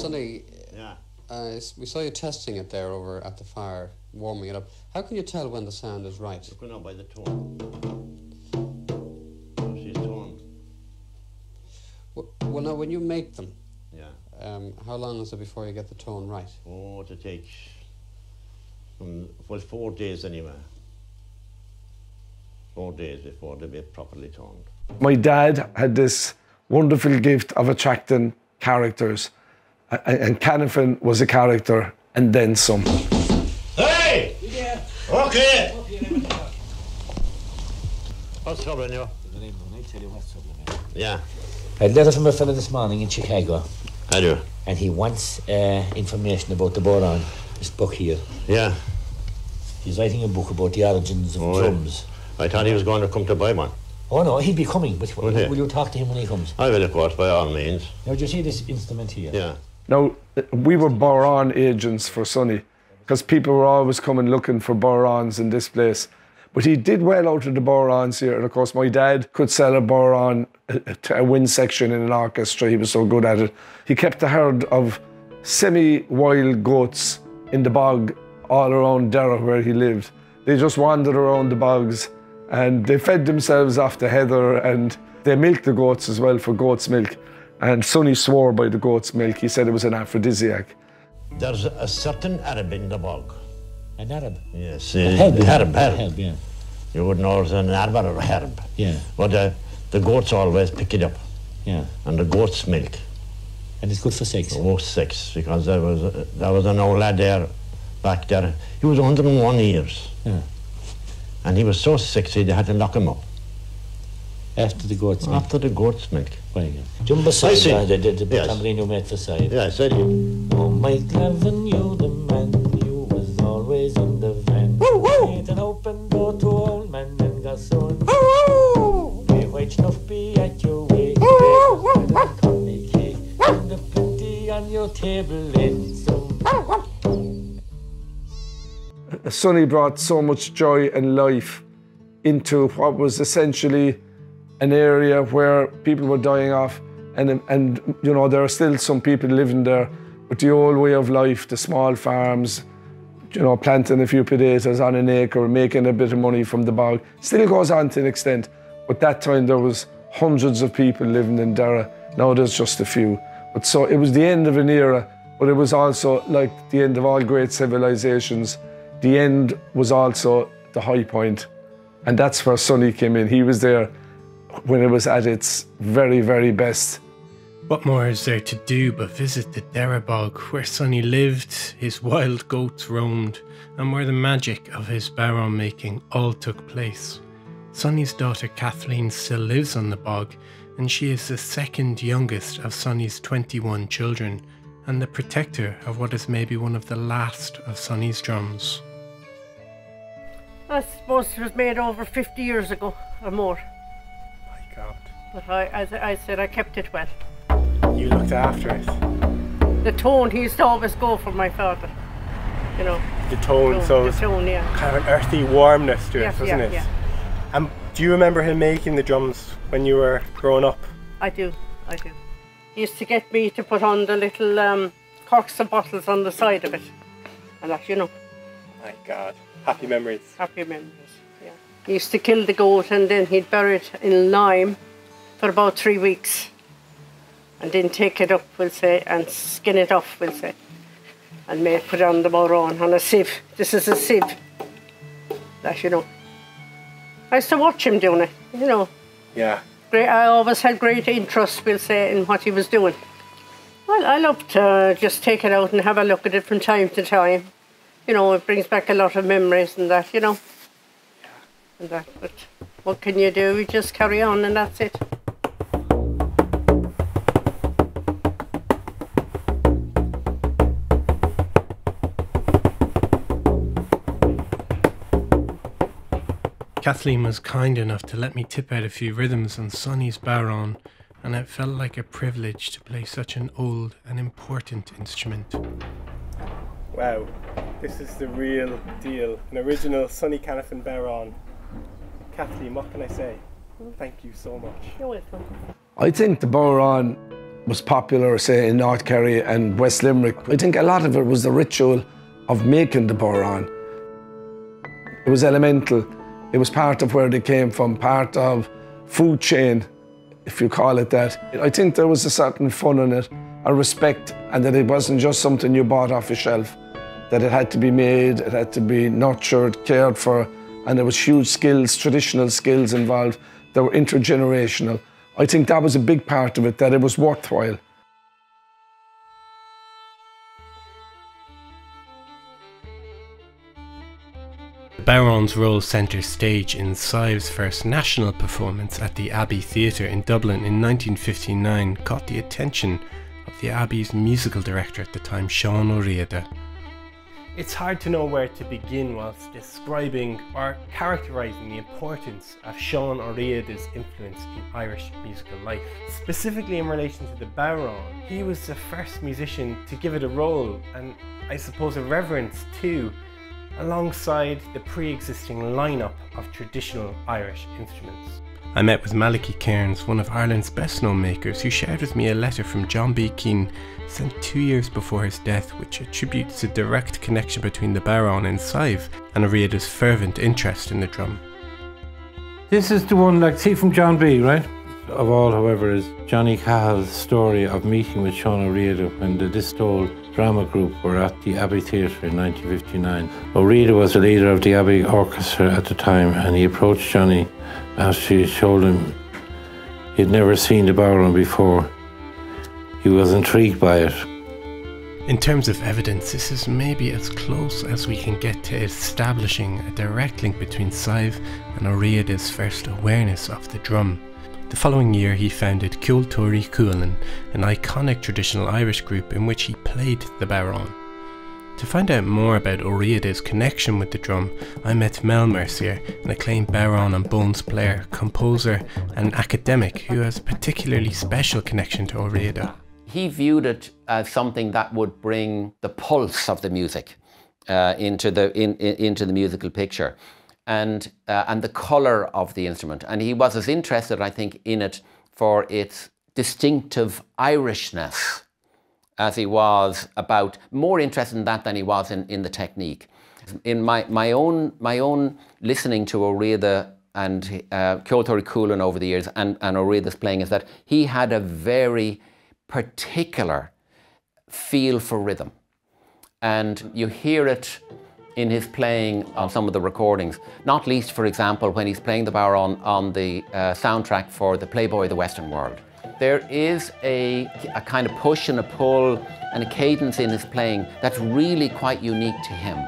Sonny, we saw you testing it there over at the fire, warming it up. How can you tell when the sound is right? You can know by the tone. See tone. Well, now, when you make them, how long is it before you get the tone right? Oh, it takes, 4 days anyway. 4 days before they be properly toned. My dad had this wonderful gift of attracting characters, and Canavan was a character, and then some. Hey! Okay! What's trouble now? I'll tell you what's trouble now. Yeah. I had a letter from a fellow this morning in Chicago. I do. And he wants information about the Bowron, this book here. Yeah. He's writing a book about the origins of drums. I thought he was going to come to buy one. Oh no, he'll be coming, but will you talk to him when he comes? I will, of course, by all means. Now, do you see this instrument here? Yeah. Now, we were bodhrán agents for Sonny, because people were always coming looking for bodhráns in this place. But he did well out of the bodhráns here, and of course my dad could sell a bodhrán, a wind section in an orchestra, he was so good at it. He kept a herd of semi-wild goats in the bog all around Derra where he lived. They just wandered around the bogs and they fed themselves off the heather, and they milked the goats as well for goat's milk. And Sonny swore by the goat's milk. He said it was an aphrodisiac. There's a certain Arab in the bog. An Arab? Yes, Herb, yeah. You would know it's an Arab or a herb. Yeah. But the goats always pick it up. Yeah. And the goat's milk. And it's good for sex? Oh, sex, because there was an old lad there, back there. He was 101 years. Yeah. And he was so sexy they had to lock him up. After the goat's milk? After the goat's milk. Very good. Jumbo side, the tambourine made for side. Yes, I did. Oh, Mike Clavin, you the man, you was always in the van. Made an open door to old man and got so. May white snuff be at your way. Conny cake and the plenty on your table in some. Sonny brought so much joy and life into what was essentially an area where people were dying off, and you know, there are still some people living there, but the old way of life, the small farms, you know, planting a few potatoes on an acre, making a bit of money from the bog, still goes on to an extent. But that time there was hundreds of people living in Derra. Now there's just a few. But so it was the end of an era, but it was also like the end of all great civilizations. The end was also the high point, and that's where Sonny came in. He was there when it was at its very, very best. What more is there to do but visit the Derra Bog, where Sonny lived, his wild goats roamed, and where the magic of his bodhrán making all took place. Sonny's daughter Kathleen still lives on the bog, and she is the second youngest of Sonny's 21 children, and the protector of what is maybe one of the last of Sonny's drums. I suppose it was made over 50 years ago or more. My God. But as I said, I kept it well. You looked after it. The tone, he used to always go for my father, you know. The tone, so the tone, yeah. Kind of an earthy warmness to it, wasn't it? Yeah. And do you remember him making the drums when you were growing up? I do. He used to get me to put on the little corks and bottles on the side of it. And that, you know. My God. Happy memories. Happy memories, yeah. He used to kill the goat and then he'd bury it in lime for about 3 weeks. And then take it up, we'll say, and skin it off, we'll say. And put it on the bodhrán on a sieve. This is a sieve. That, you know. I used to watch him doing it, you know. Yeah. I always had great interest, we'll say, in what he was doing. Well, I love to just take it out and have a look at it from time to time. You know, it brings back a lot of memories and that, you know. And that, but what can you do? You just carry on and that's it. Kathleen was kind enough to let me tip out a few rhythms on Sonny's bodhrán, and it felt like a privilege to play such an old and important instrument. Wow, this is the real deal. An original Sonny Canavan bodhrán. Kathleen, what can I say? Thank you so much. You're welcome. I think the bodhrán was popular, say, in North Kerry and West Limerick. I think a lot of it was the ritual of making the bodhrán. It was elemental. It was part of where they came from, part of food chain, if you call it that. I think there was a certain fun in it, a respect, and that it wasn't just something you bought off a shelf, that it had to be made, it had to be nurtured, cared for, and there was huge skills, traditional skills involved that were intergenerational. I think that was a big part of it, that it was worthwhile. The bodhráns role centre stage in Sive's first national performance at the Abbey Theatre in Dublin in 1959 caught the attention of the Abbey's musical director at the time, Sean O'Riordan. It's hard to know where to begin whilst describing or characterising the importance of Sean O'Riordan's influence in Irish musical life. Specifically in relation to the bodhrán, he was the first musician to give it a role, and I suppose a reverence too, alongside the pre-existing lineup of traditional Irish instruments. I met with Malachy Cairns, one of Ireland's best known makers, who shared with me a letter from John B. Keane sent 2 years before his death, which attributes a direct connection between the bodhrán and Saive and O'Riordan's fervent interest in the drum. This is the one, like, see from John B, right? Of all, however, is Johnny Cahill's story of meeting with Sean O'Riordan when the Distol Drama Group were at the Abbey Theatre in 1959. O'Riordan was the leader of the Abbey Orchestra at the time, and he approached Johnny after he told him he'd never seen the bodhrán before. He was intrigued by it. In terms of evidence, this is maybe as close as we can get to establishing a direct link between Saive and O'Riordan's first awareness of the drum. The following year he founded Ceoltóirí Chualann, an iconic traditional Irish group in which he played the bodhrán. To find out more about O'Riordan's connection with the drum, I met Mel Mercier, an acclaimed bodhrán and bones player, composer and academic who has a particularly special connection to O'Riordan. He viewed it as something that would bring the pulse of the music into the musical picture. And the colour of the instrument. And he was as interested, I think, in it for its distinctive Irishness as he was about, more interested in that than he was in the technique. In my own listening to O'Riordan and Ceoltóirí Chualann over the years and O'Riordan's playing is that he had a very particular feel for rhythm. And you hear it in his playing on some of the recordings, not least, for example, when he's playing the bodhrán on the soundtrack for the Playboy of the Western World. There is a kind of push and a pull and a cadence in his playing that's really quite unique to him.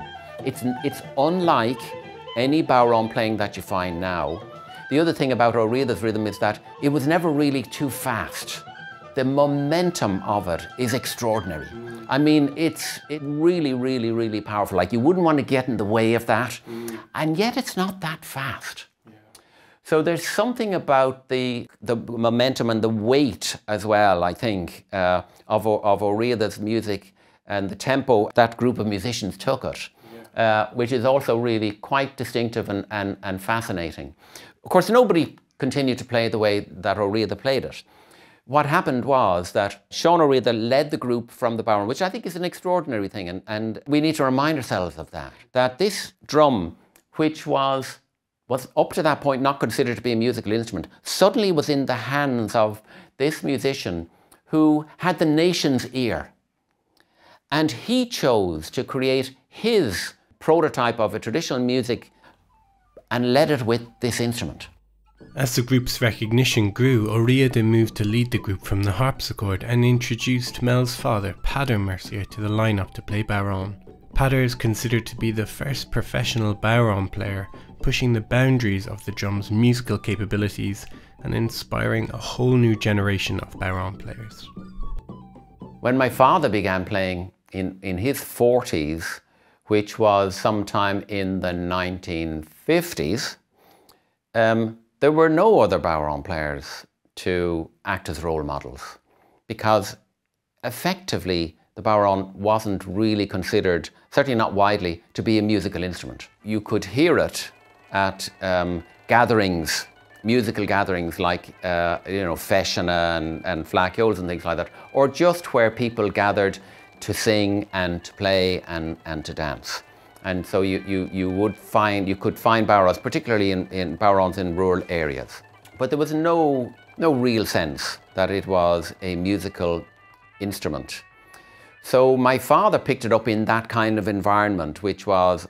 It's unlike any bodhrán playing that you find now. The other thing about O'Riordan's rhythm is that it was never really too fast. The momentum of it is extraordinary. I mean, it's really, really, really powerful. Like, you wouldn't want to get in the way of that, and yet it's not that fast. So there's something about the momentum and the weight as well, I think, of O'Riordan's music and the tempo that group of musicians took it, which is also really quite distinctive and fascinating. Of course, nobody continued to play the way that O'Riordan played it. What happened was that Sean O'Riordan led the group from the bodhrán, which I think is an extraordinary thing, and we need to remind ourselves of that this drum, which was up to that point not considered to be a musical instrument, suddenly was in the hands of this musician who had the nation's ear. And he chose to create his prototype of a traditional music and led it with this instrument. As the group's recognition grew, O'Riordan moved to lead the group from the harpsichord and introduced Mel's father, Peadar Mercier, to the lineup to play bodhrán. Peadar is considered to be the first professional bodhrán player, pushing the boundaries of the drum's musical capabilities and inspiring a whole new generation of bodhrán players. When my father began playing in his 40s, which was sometime in the 1950s, there were no other bodhrán players to act as role models, because effectively the bodhrán wasn't really considered, certainly not widely, to be a musical instrument. You could hear it at gatherings, musical gatherings like Festina and Flaciols and things like that, or just where people gathered to sing and to play and to dance. And so you could find bodhráns, particularly in bodhráns in rural areas. But there was no real sense that it was a musical instrument. So my father picked it up in that kind of environment, which was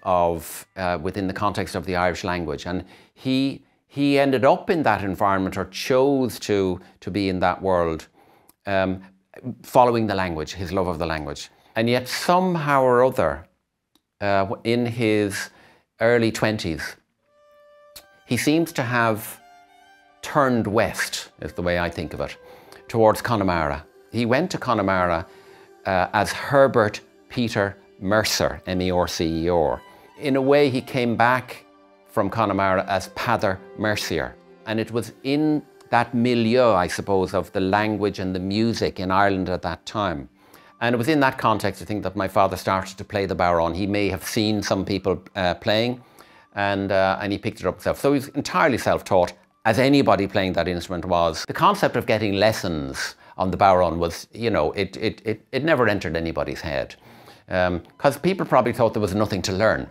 within the context of the Irish language. And he ended up in that environment, or chose to be in that world, following the language, his love of the language. And yet somehow or other, in his early 20s, he seems to have turned west, is the way I think of it, towards Connemara. He went to Connemara as Herbert Peter Mercer, M-E-R-C-E-R. In a way, he came back from Connemara as Peadar Mercier. And it was in that milieu, I suppose, of the language and the music in Ireland at that time. And it was in that context, I think, that my father started to play the bodhrán. He may have seen some people playing, and he picked it up himself. So he was entirely self-taught, as anybody playing that instrument was. The concept of getting lessons on the bodhrán was, you know, it never entered anybody's head. Because people probably thought there was nothing to learn.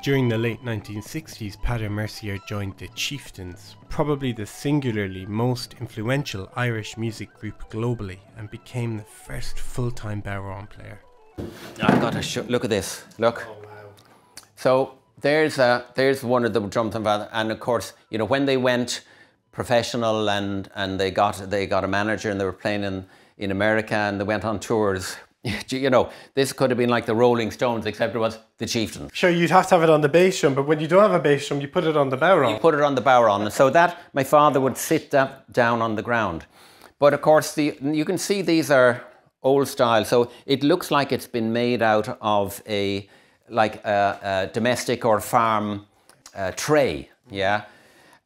During the late 1960s, Peadar Mercier joined the Chieftains, probably the singularly most influential Irish music group globally, and became the first full-time bodhrán player. I've got to look at this. Look. Oh, wow. So there's one of the drums and of course, you know, when they went professional and they got a manager and they were playing in America and they went on tours. You know, this could have been like the Rolling Stones, except it was the Chieftains. Sure, you'd have to have it on the bass drum, but when you don't have a bass drum, you put it on the bodhrán. You put it on the bodhrán, and so that my father would sit down on the ground. But of course, you can see these are old style, so it looks like it's been made out of a domestic or farm tray, yeah.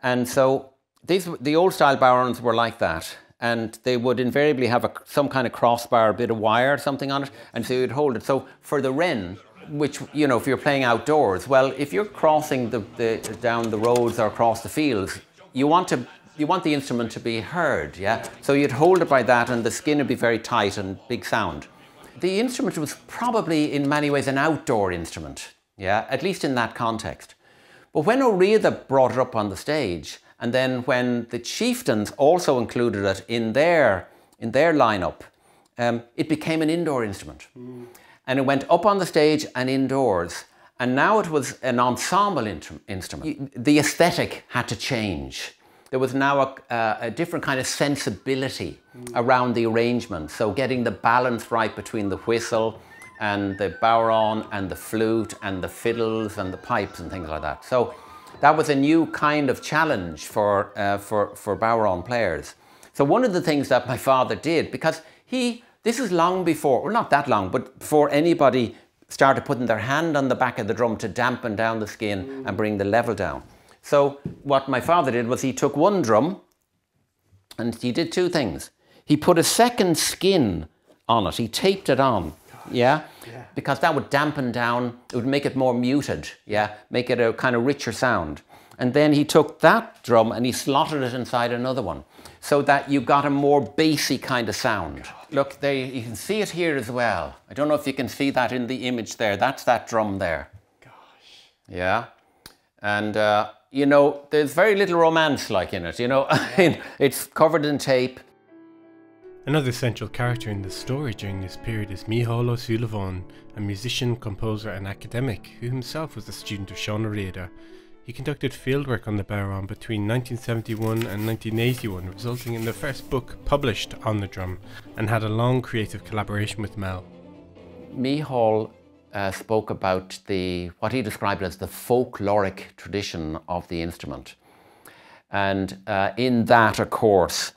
And so the old style bodhráns were like that. And they would invariably have some kind of crossbar, a bit of wire or something on it, and so you'd hold it. So for the wren, which, you know, if you're playing outdoors, well, if you're crossing down the roads or across the fields, you want the instrument to be heard, yeah? So you'd hold it by that and the skin would be very tight and big sound. The instrument was probably in many ways an outdoor instrument, yeah, at least in that context. But when O'Riordan brought it up on the stage, and then when the Chieftains also included it in their lineup, it became an indoor instrument. Mm. And it went up on the stage and indoors. And now it was an ensemble instrument. The aesthetic had to change. There was now a different kind of sensibility around the arrangement. So getting the balance right between the whistle and the bodhrán and the flute and the fiddles and the pipes and things like that. So that was a new kind of challenge for bodhrán players. So one of the things that my father did, because this is long before, well, not that long, but before anybody started putting their hand on the back of the drum to dampen down the skin and bring the level down. So what my father did was he took one drum and he did two things. He put a second skin on it, he taped it on. Yeah? Because that would dampen down, it would make it more muted, yeah, make it a kind of richer sound. And then he took that drum and he slotted it inside another one so that you got a more bassy kind of sound. Look, there, you can see it here as well. I don't know if you can see that in the image there. That's that drum there. Gosh. Yeah. And, you know, there's very little romance like in it, you know. It's covered in tape. Another central character in the story during this period is Mícheál Ó Suilleabháin, a musician, composer and academic who himself was a student of Seán Ó Riada. He conducted fieldwork on the bodhrán between 1971 and 1981, resulting in the first book published on the drum, and had a long creative collaboration with Mel. Mícheál spoke about what he described as the folkloric tradition of the instrument. And in that, of course,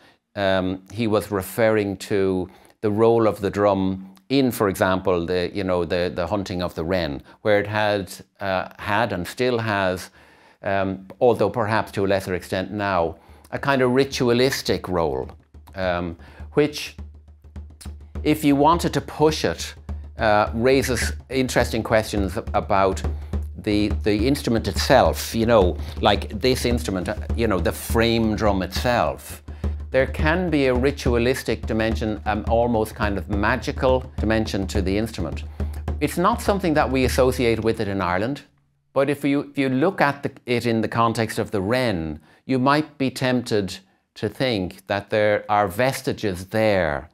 he was referring to the role of the drum in, for example, the hunting of the wren, where it had and still has, although perhaps to a lesser extent now, a kind of ritualistic role, which, if you wanted to push it, raises interesting questions about the instrument itself, you know, like this instrument, you know, the frame drum itself. There can be a ritualistic dimension, almost kind of magical dimension to the instrument. It's not something that we associate with it in Ireland, but if you look at it in the context of the wren, you might be tempted to think that there are vestiges there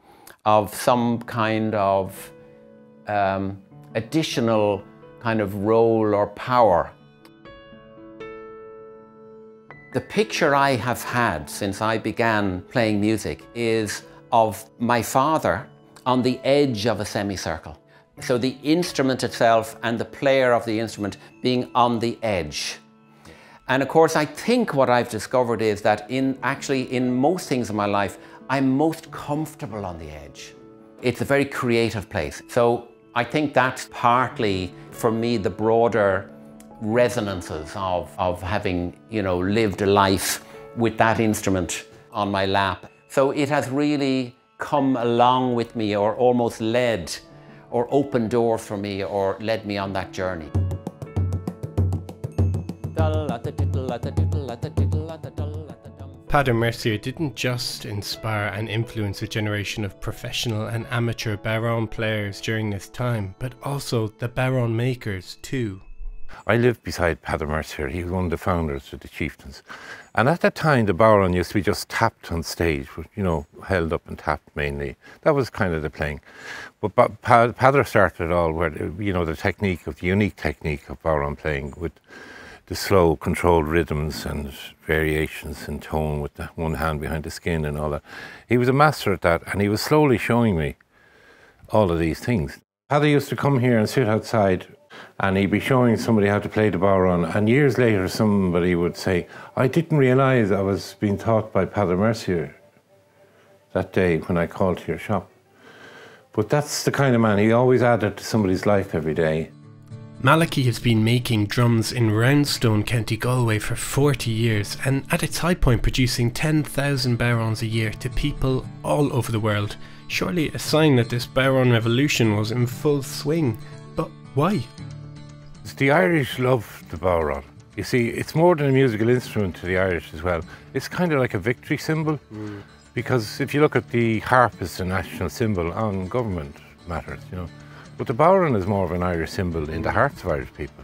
of some kind of additional kind of role or power. The picture I have had since I began playing music is of my father on the edge of a semicircle. So the instrument itself and the player of the instrument being on the edge. And of course, I think what I've discovered is that in most things in my life, I'm most comfortable on the edge. It's a very creative place. So I think that's partly, for me, the broader resonances of having, you know, lived a life with that instrument on my lap. So it has really come along with me, or almost led, or opened doors for me, or led me on that journey. Peadar Mercier didn't just inspire and influence a generation of professional and amateur bodhrán players during this time, but also the bodhrán makers too. I lived beside Peadar Mercier. He was one of the founders of the Chieftains. And at that time, the bodhrán used to be just tapped on stage, you know, held up and tapped mainly. That was kind of the playing. But Peadar started it all, where, you know, the unique technique of bodhrán playing with the slow, controlled rhythms and variations in tone with the one hand behind the skin and all that. He was a master at that, and he was slowly showing me all of these things. Peadar used to come here and sit outside, and he'd be showing somebody how to play the bodhrán, and years later somebody would say, I didn't realise I was being taught by Peadar Mercier that day when I called to your shop. But that's the kind of man, he always added to somebody's life every day. Malachy has been making drums in Roundstone, County Galway for 40 years, and at its high point producing 10,000 bodhráns a year to people all over the world. Surely a sign that this bodhrán revolution was in full swing. But why? The Irish love the bodhrán. You see, it's more than a musical instrument to the Irish as well. It's kind of like a victory symbol, because if you look at the harp as a national symbol on government matters, you know. But the bodhrán is more of an Irish symbol in the hearts of Irish people.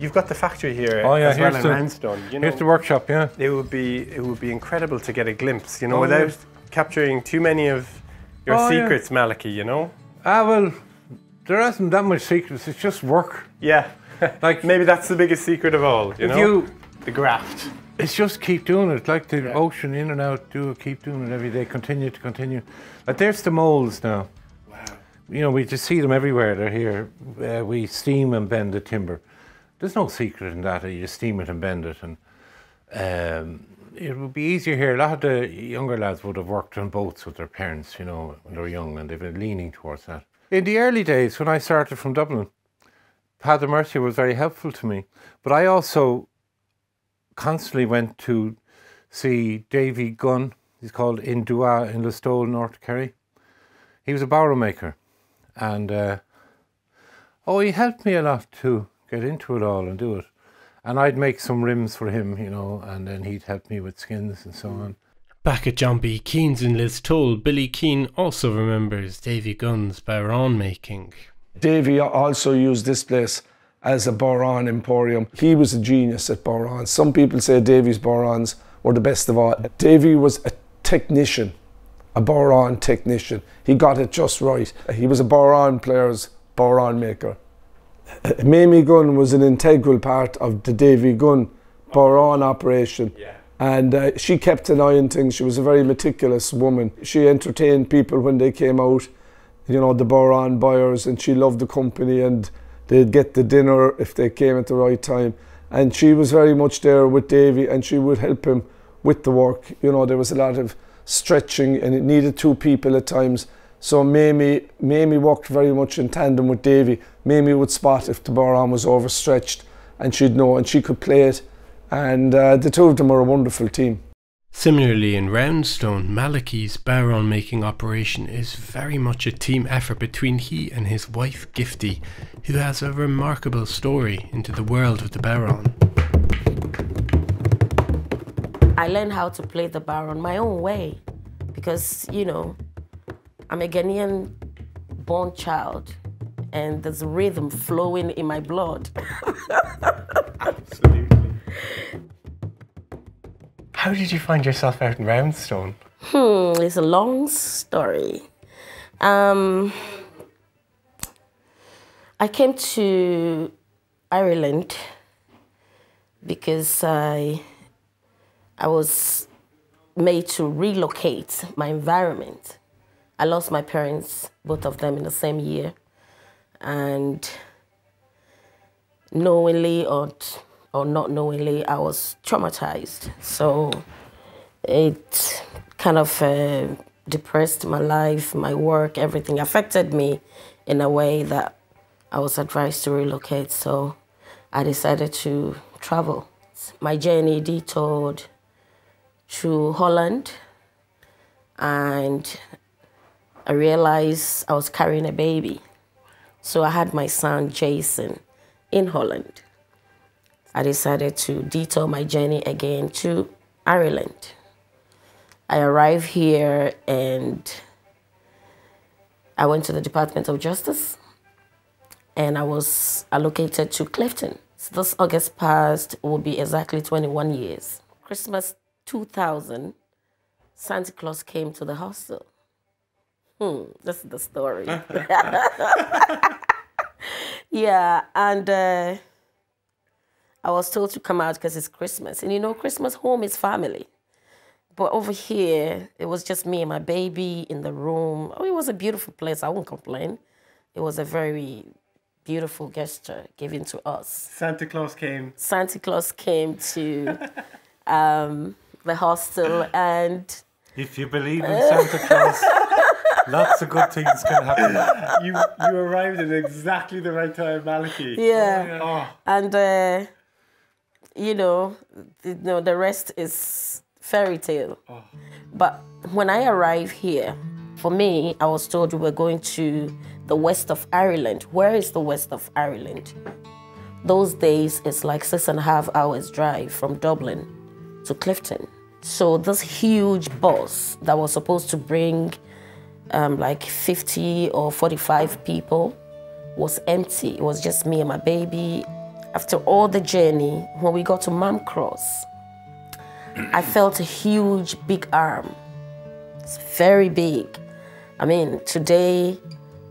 You've got the factory here as well in Roundstone. You know, here's the workshop, yeah. It would be incredible to get a glimpse, you know, without capturing too many of your secrets, Malachy, you know? Well, there isn't that much secrets, it's just work. Yeah, like maybe that's the biggest secret of all, you know? The graft. It's just keep doing it, like the ocean, in and out, keep doing it every day, continue to continue. Like there's the moulds now. You know, we just see them everywhere, they're here. We steam and bend the timber. There's no secret in that, you just steam it and bend it. And it would be easier here. A lot of the younger lads would have worked on boats with their parents, you know, when they were young, and they've been leaning towards that. In the early days, when I started from Dublin, Peadar Mercier was very helpful to me. But I also constantly went to see Davy Gunn, he's called in Dua in Listowel, North Kerry. He was a bodhrán maker. And he helped me a lot to get into it all and do it. And I'd make some rims for him, you know, and then he'd help me with skins and so on. Back at John B. Keane's in Listowel, Billy Keane also remembers Davy Gunn's bodhrán making. Davy also used this place as a bodhrán emporium. He was a genius at bodhrán. Some people say Davy's bodhráns were the best of all. Davy was a technician. A bodhrán technician. He got it just right. He was a bodhrán player's bodhrán maker. Mamie Gunn was an integral part of the Davy Gunn bodhrán operation. And she kept an eye on things. She was a very meticulous woman. She entertained people when they came out, you know, the bodhrán buyers, and she loved the company, and they'd get the dinner if they came at the right time. And she was very much there with Davy, and she would help him with the work. You know, there was a lot of stretching, and it needed two people at times. So Mamie worked very much in tandem with Davy. Mamie would spot if the bodhrán was overstretched, and she'd know, and she could play it. And the two of them were a wonderful team. Similarly, in Roundstone, Malachy's bodhrán making operation is very much a team effort between he and his wife Gifty, who has a remarkable story into the world of the bodhrán. I learned how to play the bodhrán my own way because, you know, I'm a Ghanaian born child and there's rhythm flowing in my blood. Absolutely. How did you find yourself out in Roundstone? It's a long story. I came to Ireland because I was made to relocate my environment. I lost my parents, both of them in the same year. And knowingly or or not knowingly, I was traumatized. So it kind of depressed my life, my work, everything affected me in a way that I was advised to relocate. So I decided to travel. My journey detoured through Holland, and I realized I was carrying a baby. So I had my son, Jason, in Holland. I decided to detour my journey again to Ireland. I arrived here and I went to the Department of Justice and I was allocated to Clifton. So this August past will be exactly 21 years. Christmas 2000, Santa Claus came to the hostel. This is the story. Yeah, and I was told to come out because it's Christmas. And you know, Christmas home is family. But over here, it was just me and my baby in the room. Oh, it was a beautiful place. I won't complain. It was a very beautiful gesture given to us. Santa Claus came. Santa Claus came to the hostel, and if you believe in Santa Claus, lots of good things can happen. You arrived at exactly the right time, Malachy. Yeah. Oh. And you know, the rest is fairy tale. Oh. But when I arrived here, for me, I was told we were going to the west of Ireland. Where is the west of Ireland? Those days, it's like 6.5 hours drive from Dublin to Clifton. So this huge bus that was supposed to bring like 50 or 45 people was empty. It was just me and my baby. After all the journey, when we got to Mam Cross, I felt a huge, big arm. It's very big. I mean, today,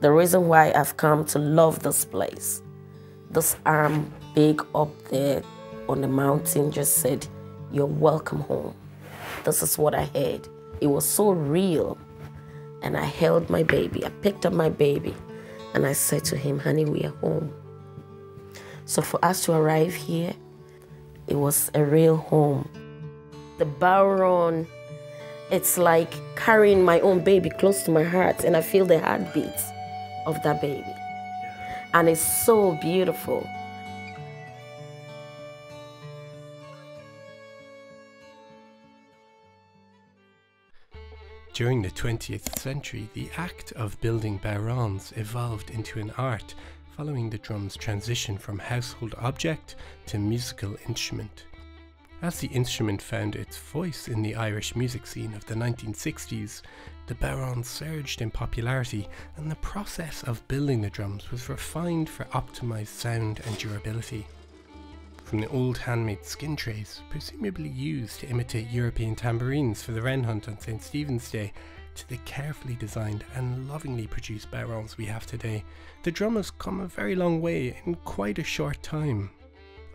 the reason why I've come to love this place, this arm big up there on the mountain just said, "You're welcome home." This is what I heard. It was so real. And I held my baby. I picked up my baby and I said to him, "Honey, we are home." So for us to arrive here, it was a real home. The Bowron, it's like carrying my own baby close to my heart, and I feel the heartbeats of that baby. And it's so beautiful. During the 20th century, the act of building bowrons evolved into an art, following the drum's transition from household object to musical instrument. As the instrument found its voice in the Irish music scene of the 1960s, the bowron surged in popularity, and the process of building the drums was refined for optimized sound and durability. From the old handmade skin trays, presumably used to imitate European tambourines for the wren hunt on St. Stephen's Day, to the carefully designed and lovingly produced bowrons we have today, the drum has come a very long way in quite a short time.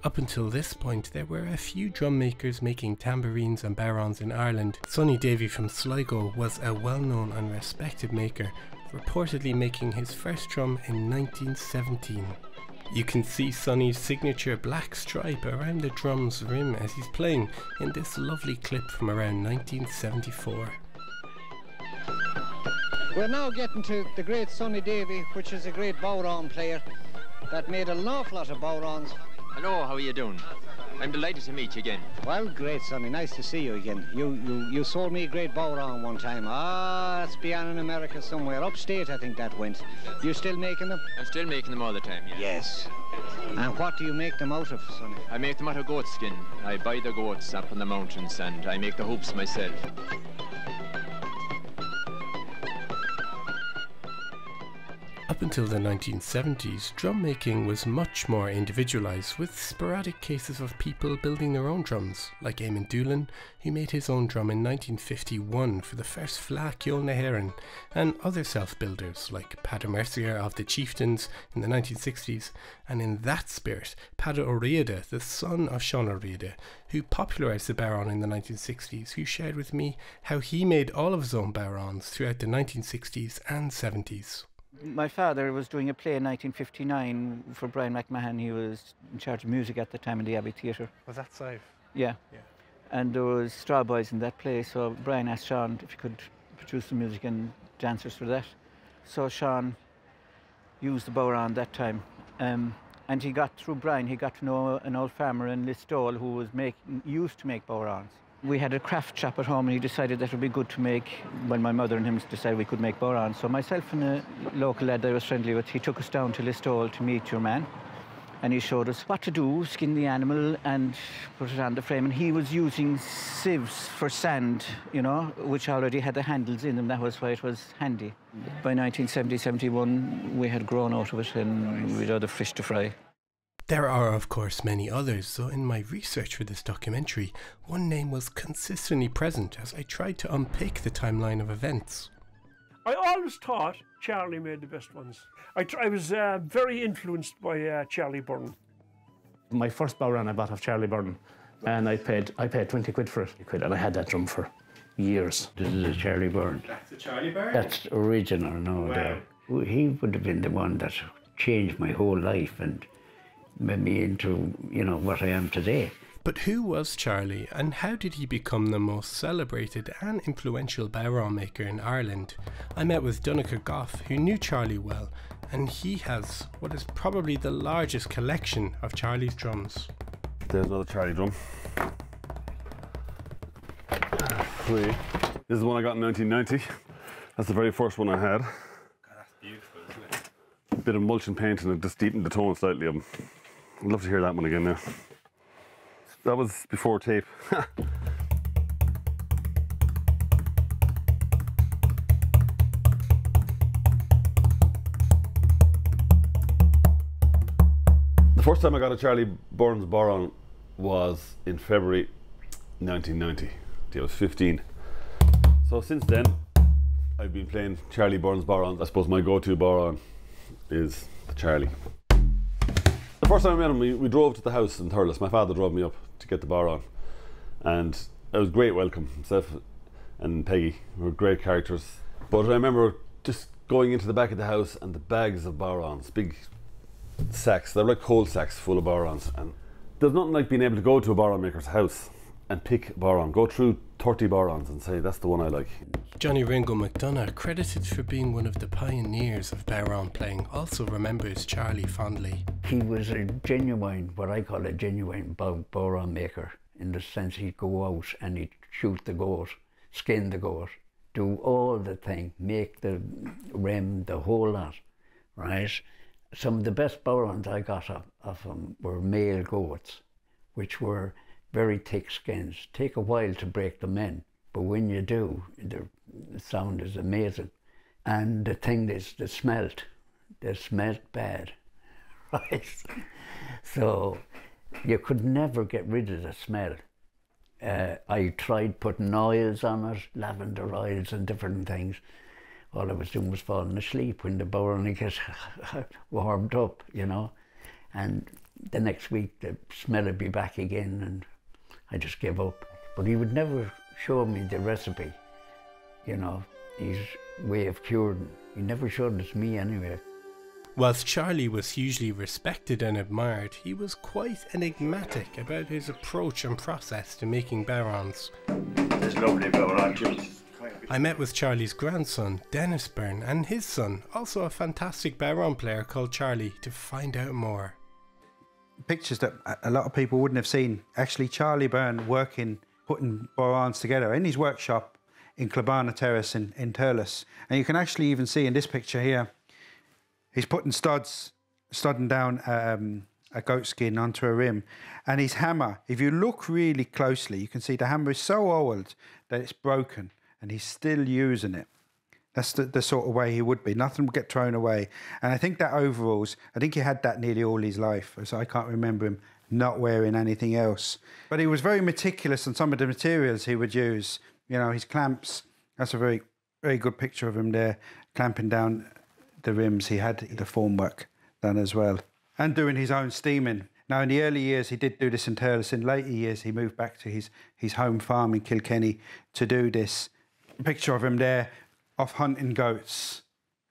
Up until this point, there were a few drum makers making tambourines and bowrons in Ireland. Sonny Davy from Sligo was a well-known and respected maker, reportedly making his first drum in 1917. You can see Sonny's signature black stripe around the drum's rim as he's playing in this lovely clip from around 1974. We're now getting to the great Sonny Davy, which is a great bowron player that made an awful lot of bowrons. Hello, how are you doing? I'm delighted to meet you again. Well, great, Sonny. Nice to see you again. You sold me a great bowron one time. That's beyond in America somewhere. Upstate, I think that went. You still making them? I'm still making them all the time, yeah. Yes. And what do you make them out of, Sonny? I make them out of goat skin. I buy the goats up in the mountains and I make the hoops myself. Up until the 1970s, drum making was much more individualised, with sporadic cases of people building their own drums, like Eamon Doolan, who made his own drum in 1951 for the first Fleadh Cheoil na hÉireann, and other self-builders like Peadar Mercier of the Chieftains in the 1960s, and in that spirit, Peadar Ó Riada, the son of Sean Ó Riada, who popularised the bowron in the 1960s, who shared with me how he made all of his own bowrons throughout the 1960s and 70s. My father was doing a play in 1959 for Brian McMahon. He was in charge of music at the time in the Abbey Theatre. Was that safe? Yeah. And there was Straw Boys in that play, so Brian asked Sean if he could produce the music and dancers for that. So Sean used the bodhrán that time. And he got, through Brian, he got to know an old farmer in Listowel who was used to make bodhráns. We had a craft shop at home and he decided that it would be good to make, when my mother and him decided we could make bodhráns. So myself and a local lad that I was friendly with, he took us down to Listowel to meet your man. And he showed us what to do, skin the animal and put it on the frame. And he was using sieves for sand, you know, which already had the handles in them. That was why it was handy. By 1970, 71, we had grown out of it and we'd other fish to fry. There are, of course, many others, so in my research for this documentary, one name was consistently present as I tried to unpick the timeline of events. I always thought Charlie made the best ones. I was very influenced by Charlie Byrne. My first bodhrán I bought of Charlie Byrne, and I paid 20 quid for it, and I had that drum for years. This is a Charlie Byrne. That's a Charlie Byrne? That's original, no doubt. He would have been the one that changed my whole life and made me into, you know, what I am today. But who was Charlie, and how did he become the most celebrated and influential bodhrán maker in Ireland? I met with Donncha Goff, who knew Charlie well, and he has what is probably the largest collection of Charlie's drums. There's another Charlie drum. This is the one I got in 1990. That's the very first one I had. God, that's beautiful, isn't it? A bit of mulching paint and it just deepened the tone slightly of them. I'd love to hear that one again now. That was before tape. The first time I got a Charlie Byrne's bodhrán was in February 1990. I was 15. So since then, I've been playing Charlie Byrne's bodhráns. I suppose my go-to bodhrán is the Charlie. The first time I met him, we drove to the house in Thurles. My father drove me up to get the bodhrán, and it was a great welcome. Himself and Peggy were great characters. But I remember just going into the back of the house and the bags of bodhráns, big sacks. They're like coal sacks full of bodhráns, and there's nothing like being able to go to a bodhrán maker's house and pick a bodhrán, go through 30 bodhráns and say, that's the one I like. Johnny Ringo McDonagh, credited for being one of the pioneers of bodhrán playing, also remembers Charlie fondly. He was a genuine, what I call a genuine bodhrán maker, in the sense he'd go out and he'd shoot the goat, skin the goat, do all the thing, make the rim, the whole lot, right? Some of the best bodhráns I got of him were male goats, which were very thick skins. Take a while to break them in, but when you do, the sound is amazing. And the thing is, they smelt bad, right? So you could never get rid of the smell. I tried putting oils on it, lavender oils and different things. All I was doing was falling asleep when the bodhrán gets warmed up, you know. And the next week the smell would be back again and I just gave up. But he would never show me the recipe, you know, his way of curing. He never showed it to me anyway. Whilst Charlie was hugely respected and admired, he was quite enigmatic about his approach and process to making bodhráns. There's lovely bodhrán juice. I met with Charlie's grandson, Dennis Byrne, and his son, also a fantastic bodhrán player called Charlie, to find out more. Pictures that a lot of people wouldn't have seen. Actually, Charlie Byrne working, putting bodhráns together in his workshop in Clabana Terrace in Thurles. And you can actually even see in this picture here, he's putting studding down a goat skin onto a rim. And his hammer, if you look really closely, you can see the hammer is so old that it's broken and he's still using it. That's the sort of way he would be. Nothing would get thrown away. And I think that overalls, I think he had that nearly all his life. So I can't remember him not wearing anything else. But he was very meticulous on some of the materials he would use. You know, his clamps, that's a very, very good picture of him there, clamping down the rims. He had the formwork done as well. And doing his own steaming. Now, in the early years, he did do this in Thurles. In later years, he moved back to his home farm in Kilkenny to do this. A picture of him there, off hunting goats,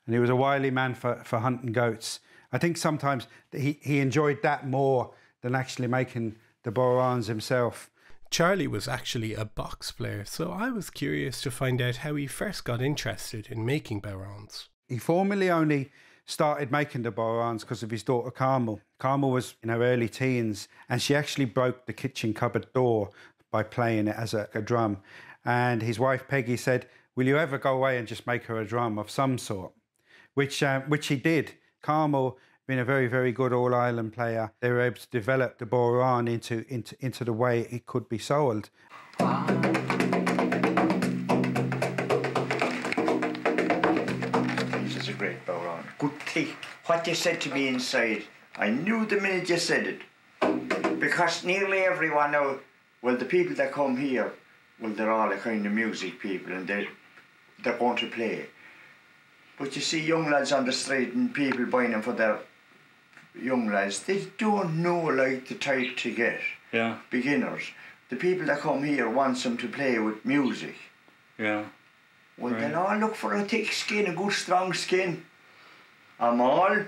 And he was a wily man for hunting goats. I think sometimes he enjoyed that more than actually making the bodhráns himself. Charlie was actually a box player, so I was curious to find out how he first got interested in making bodhráns. He formally only started making the bodhráns because of his daughter Carmel. Carmel was in her early teens, and she actually broke the kitchen cupboard door by playing it as a drum. And his wife Peggy said, "Will you ever go away and just make her a drum of some sort?" Which he did. Carmel, being a very, very good all-Ireland player, they were able to develop the bodhrán into the way it could be sold. This is a great bodhrán. Good thick. What you said to me inside, I knew the minute you said it. Because nearly everyone now, well, the people that come here, well, they're all a kind of music people and they're going to play. But you see young lads on the street and people buying them for their young lads, they don't know like the type to get. Yeah. Beginners. The people that come here want them to play with music. Yeah. Well, they'll all look for a thick skin, a good strong skin. I'm all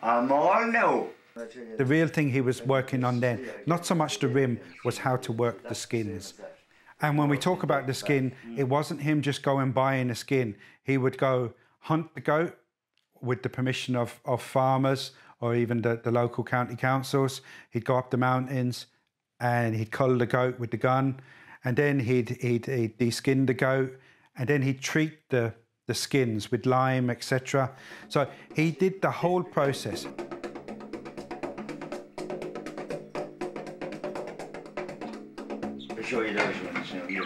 now. The real thing he was working on then, not so much the rim, was how to work the skins. And when we talk about the skin, it wasn't him just going buying a skin. He would go hunt the goat with the permission of farmers or even the local county councils. He'd go up the mountains and he'd cull the goat with the gun, and then he'd de-skin the goat, and then he'd treat the skins with lime, etc. So he did the whole process. I'll show you those ones now. Here.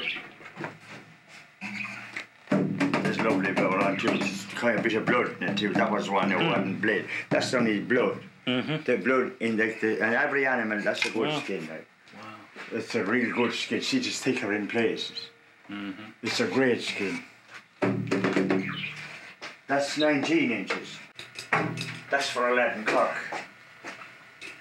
There's lovely bodhrán too. It's kind of a bit of blood in it too. That was one that wasn't blade. That's only blood. The blood in and every animal, that's a good skin. Like. Wow. It's a real good skin. See, it's thicker in places. It's a great skin. That's 19 inches. That's for a Latin Cork.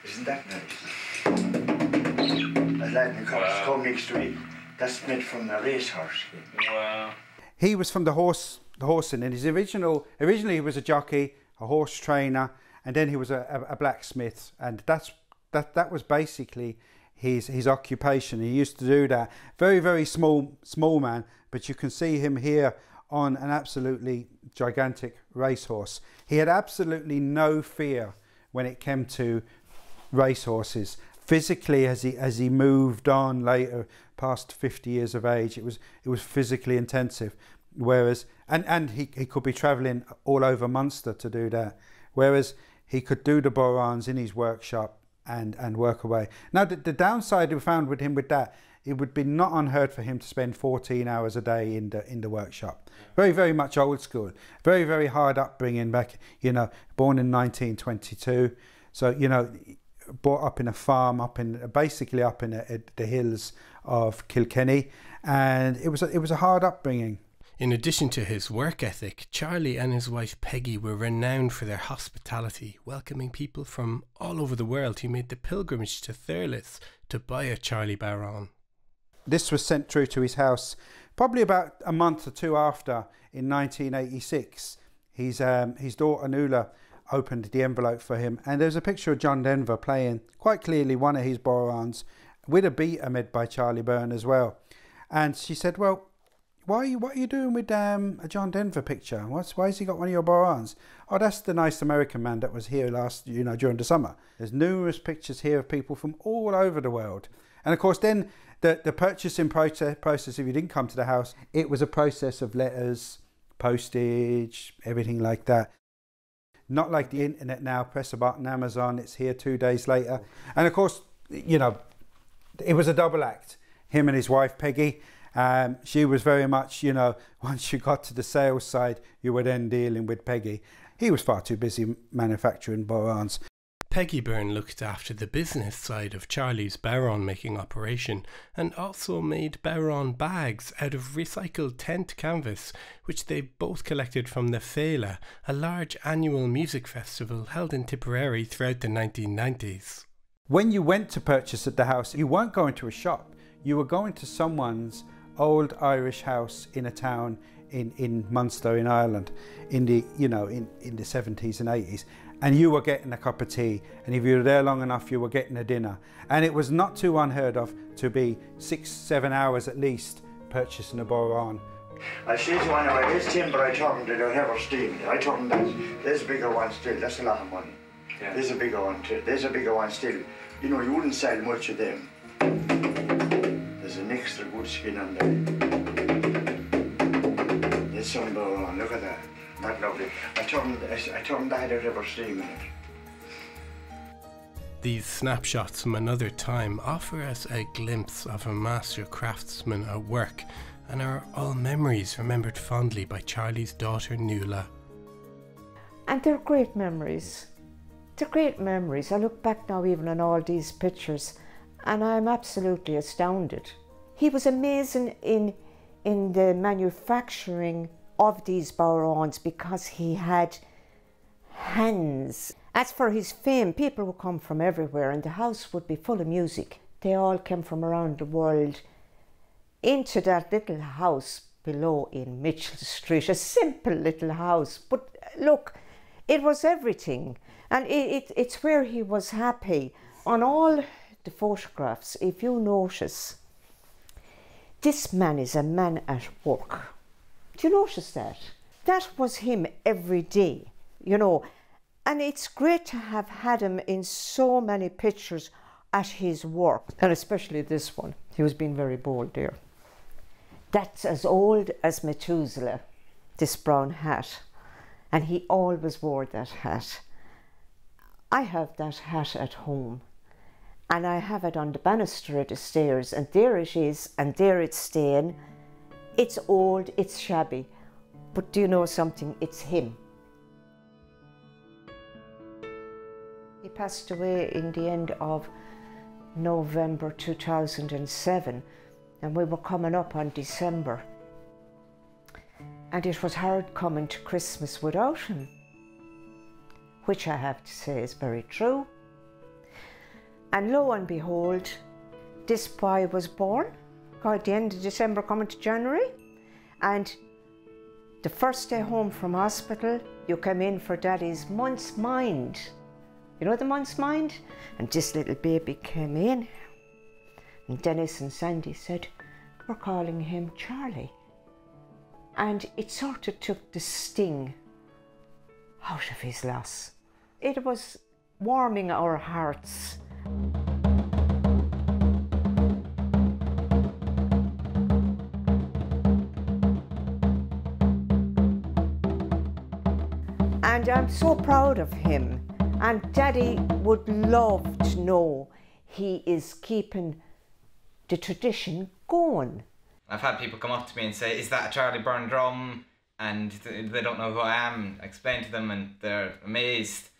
Isn't that nice? A Latin Cork's come next week. That's made from the racehorse skin. Wow. He was from the horsing, and his originally he was a jockey, a horse trainer, and then he was a blacksmith, and that was basically his occupation. He used to do that. Very, very small man, but you can see him here on an absolutely gigantic racehorse. He had absolutely no fear when it came to racehorses. Physically, as he moved on later, past 50 years of age, it was physically intensive. Whereas, and he could be travelling all over Munster to do that. Whereas he could do the bodhráns in his workshop and work away. Now, the downside we found with him with that, it would be not unheard for him to spend 14 hours a day in the workshop. Very, very much old school. Very, very hard upbringing back, born in 1922. So, brought up in a farm, basically up in the hills of Kilkenny, and it was a hard upbringing. In addition to his work ethic, Charlie and his wife Peggy were renowned for their hospitality, welcoming people from all over the world who made the pilgrimage to Thurles to buy a Charlie bodhrán. This was sent through to his house probably about a month or two after, in 1986. His daughter Nuala opened the envelope for him, and there's a picture of John Denver playing quite clearly one of his bodhráns with a beater made by Charlie Byrne as well. And she said, "Well, what are you doing with a John Denver picture? Why has he got one of your bodhráns?" "Oh, that's the nice American man that was here during the summer." There's numerous pictures here of people from all over the world. And of course then the purchasing process, if you didn't come to the house, it was a process of letters, postage, everything like that. Not like the internet now, press a button, Amazon, it's here 2 days later. And of course, it was a double act. Him and his wife, Peggy, she was very much, once you got to the sales side, you were then dealing with Peggy. He was far too busy manufacturing bodhráns. Peggy Byrne looked after the business side of Charlie's bodhrán making operation and also made bodhrán bags out of recycled tent canvas, which they both collected from the Féile, a large annual music festival held in Tipperary throughout the 1990s. When you went to purchase at the house, you weren't going to a shop. You were going to someone's old Irish house in a town in Munster in Ireland in the in the 70s and 80s, and you were getting a cup of tea, and if you were there long enough you were getting a dinner, and it was not too unheard of to be 6-7 hours at least purchasing a Boran. I see one of this timber I told them they don't have steam. I told them that there's a bigger one still, that's a lot of money. Yeah. There's a bigger one too, there's a bigger one still. You know, you wouldn't sell much of them. There's an extra good skin on there. There's some Boran, look at that. Not lovely. I told them that had a river steam in it. These snapshots from another time offer us a glimpse of a master craftsman at work, and are all memories remembered fondly by Charlie's daughter Nuala. And they're great memories. They're great memories. I look back now even on all these pictures and I'm absolutely astounded. He was amazing in the manufacturing of these Borans because he had hands. As for his fame, people would come from everywhere and the house would be full of music. They all came from around the world into that little house below in Mitchell Street, a simple little house. But look, it was everything. And it's where he was happy. On all the photographs, if you notice, this man is a man at work. Do you notice that? That was him every day, you know. And it's great to have had him in so many pictures at his work. And especially this one. He was being very bold there. That's as old as Methuselah, this brown hat. And he always wore that hat. I have that hat at home. And I have it on the banister of the stairs. And there it is, and there it's staying. It's old, it's shabby. But do you know something? It's him. He passed away in the end of November 2007. And we were coming up on December. And it was hard coming to Christmas without him. Which I have to say is very true. And lo and behold, this boy was born at the end of December coming to January. And the first day home from hospital, you come in for Daddy's month's mind. You know the month's mind? And this little baby came in. And Dennis and Sandy said, we're calling him Charlie. And it sort of took the sting out of his loss. It was warming our hearts. And I'm so proud of him. And Daddy would love to know he is keeping the tradition going. I've had people come up to me and say, is that a Charlie Byrne drum? And they don't know who I am. I explain to them and they're amazed.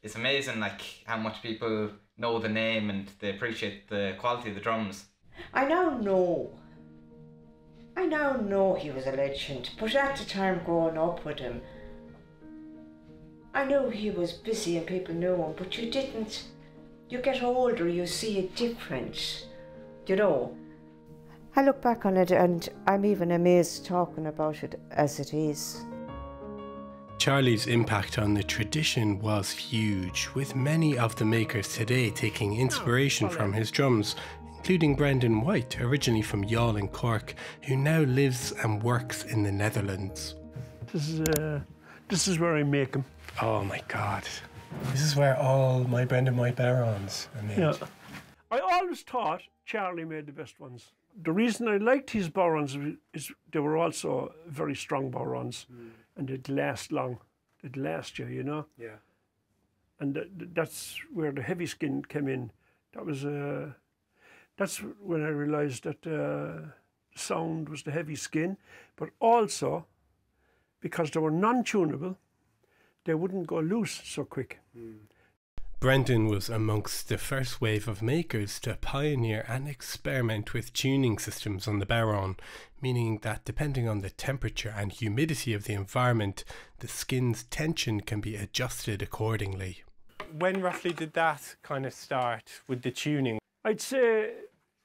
It's amazing like how much people know the name and they appreciate the quality of the drums. I now know he was a legend, but at the time growing up with him, I knew he was busy and people knew him, but you didn't. You get older, you see it different, you know. I look back on it and I'm even amazed talking about it as it is. Charlie's impact on the tradition was huge, with many of the makers today taking inspiration from his drums, including Brendan White, originally from Youghal in Cork, who now lives and works in the Netherlands. This is where I make them. Oh my God. This is where all my Brendan White Barons are made. Yeah. I always thought Charlie made the best ones. The reason I liked his Borans is they were also very strong Borans. And they'd last long. They'd last you, you know? Yeah. And that's where the heavy skin came in. That was, that's when I realised that sound was the heavy skin, but also because they were non-tunable, they wouldn't go loose so quick. Brendan was amongst the first wave of makers to pioneer and experiment with tuning systems on the Baron, meaning that depending on the temperature and humidity of the environment, the skin's tension can be adjusted accordingly. When roughly did that kind of start with the tuning? I'd say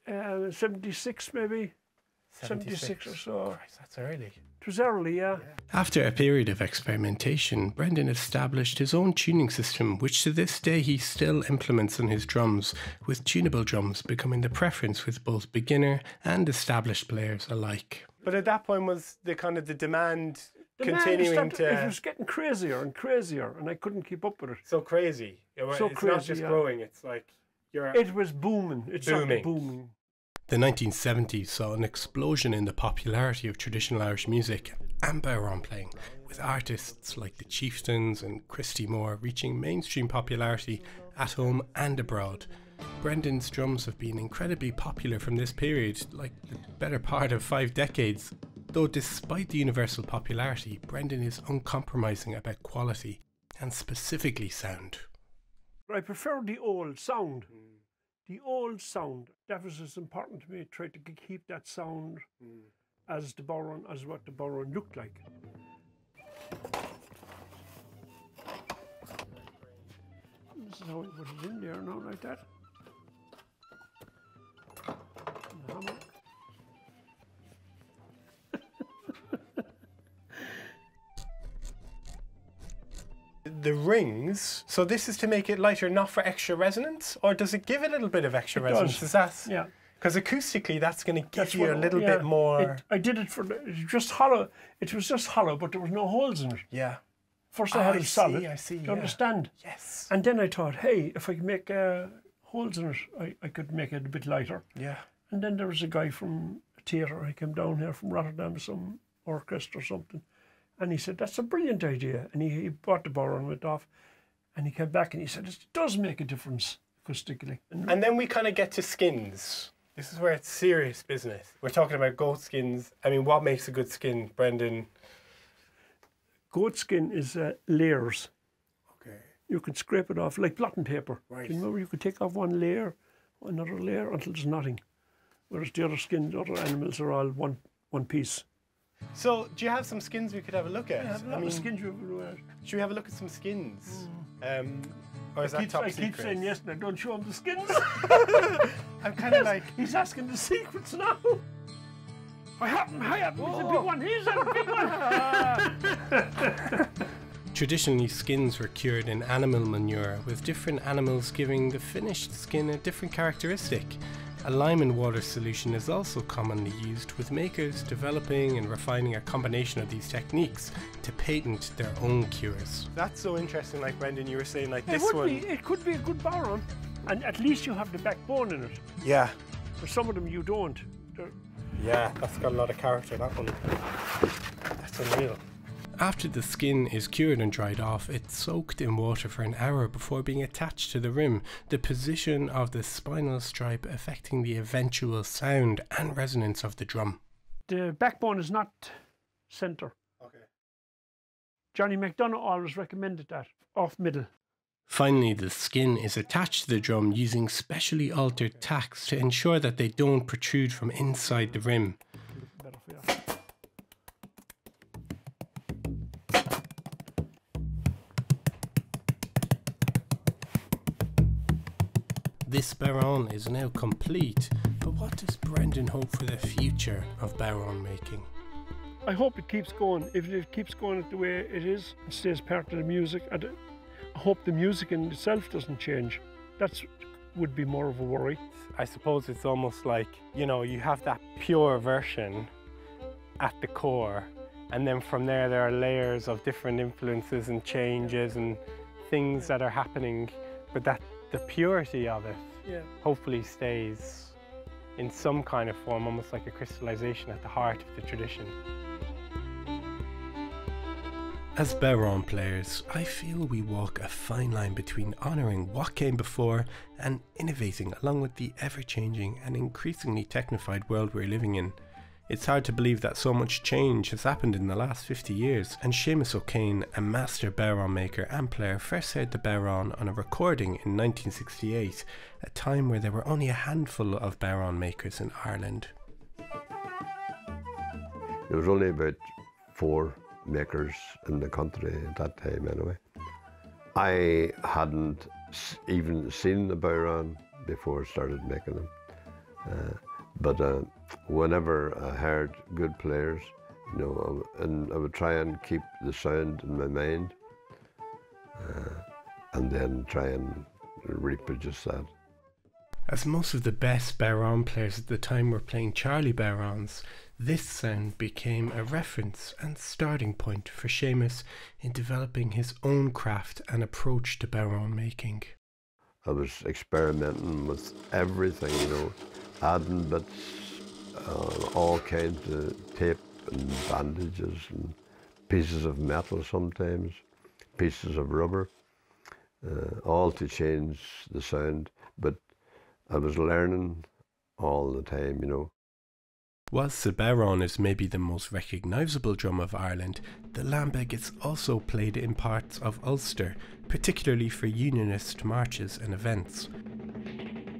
76 maybe. 76 or so. Christ, that's early. It was early, yeah. After a period of experimentation, Brendan established his own tuning system, which to this day he still implements on his drums, with tunable drums becoming the preference with both beginner and established players alike. But at that point was the kind of the demand It was getting crazier and crazier, and I couldn't keep up with it. So crazy. It's not just growing, it's like It was booming. It started booming. The 1970s saw an explosion in the popularity of traditional Irish music and bodhrán playing, with artists like the Chieftains and Christy Moore reaching mainstream popularity at home and abroad. Brendan's drums have been incredibly popular from this period, like the better part of 5 decades. Though despite the universal popularity, Brendan is uncompromising about quality, and specifically sound. I prefer the old sound. The old sound. That was as important to me, try to keep that sound as what the bodhrán looked like. This is how we put it in there now, like that. And the hammer. The rings, so this is to make it lighter, not for extra resonance, or does it give a little bit of extra resonance? Does. Is that? Yeah. Because acoustically, that's going to give you a little bit more. I did it just hollow. It was just hollow, but there was no holes in it. Yeah. First I had it solid. I see. You understand? Yes. And then I thought, hey, if I could make holes in it, I could make it a bit lighter. Yeah. And then there was a guy from a theatre. He came down here from Rotterdam, some orchestra or something. And he said, that's a brilliant idea. And he bought the bodhrán and went off. And he came back and he said, it does make a difference acoustically. And then we kind of get to skins. This is where it's serious business. We're talking about goat skins. I mean, what makes a good skin, Brendan? Goat skin is layers. Okay. You could scrape it off like blotting paper. Right. You remember you could take off one layer, another layer until there's nothing. Whereas the other skins, the other animals are all one piece. So, do you have some skins we could have a look at? Yeah, I mean, skins you should we have a look at some skins? Or is that top secret? I keep saying yes, and I don't show him the skins. I'm kind of like... He's asking the secrets now. I happen. He's a big one. He's a big one. Traditionally, skins were cured in animal manure, with different animals giving the finished skin a different characteristic. A lime and water solution is also commonly used, with makers developing and refining a combination of these techniques to patent their own cures. That's so interesting, like Brendan, you were saying, like it could be a good bodhrán, and at least you have the backbone in it. Yeah. For some of them you don't. Yeah, that's got a lot of character, that one. That's unreal. After the skin is cured and dried off, it's soaked in water for an hour before being attached to the rim, the position of the spinal stripe affecting the eventual sound and resonance of the drum. The backbone is not centre. Okay. Johnny McDonough always recommended that, off middle. Finally, the skin is attached to the drum using specially altered tacks to ensure that they don't protrude from inside the rim. Better for you. This bodhrán is now complete, but what does Brendan hope for the future of bodhrán making? I hope it keeps going. If it keeps going the way it is, it stays part of the music. I hope the music in itself doesn't change. That would be more of a worry. I suppose it's almost like, you know, you have that pure version at the core, and then from there are layers of different influences and changes and things that are happening, but that the purity of it hopefully stays in some kind of form, almost like a crystallization at the heart of the tradition. As bodhrán players, I feel we walk a fine line between honouring what came before and innovating along with the ever-changing and increasingly technified world we're living in. It's hard to believe that so much change has happened in the last 50 years, and Seamus O'Kane, a master bodhrán maker and player, first heard the bodhrán on a recording in 1968, a time where there were only a handful of bodhrán makers in Ireland. There was only about 4 makers in the country at that time anyway. I hadn't even seen the bodhrán before I started making them. But whenever I heard good players, you know, and I would try and keep the sound in my mind, and then try and reproduce that. As most of the best bodhrán players at the time were playing Charlie bodhráns, this sound became a reference and starting point for Seamus in developing his own craft and approach to bodhrán making. I was experimenting with everything, you know, adding bits, all kinds of tape and bandages and pieces of metal sometimes, pieces of rubber, all to change the sound. But I was learning all the time, you know. Whilst the bodhrán is maybe the most recognisable drum of Ireland, the lambeg is also played in parts of Ulster, particularly for unionist marches and events.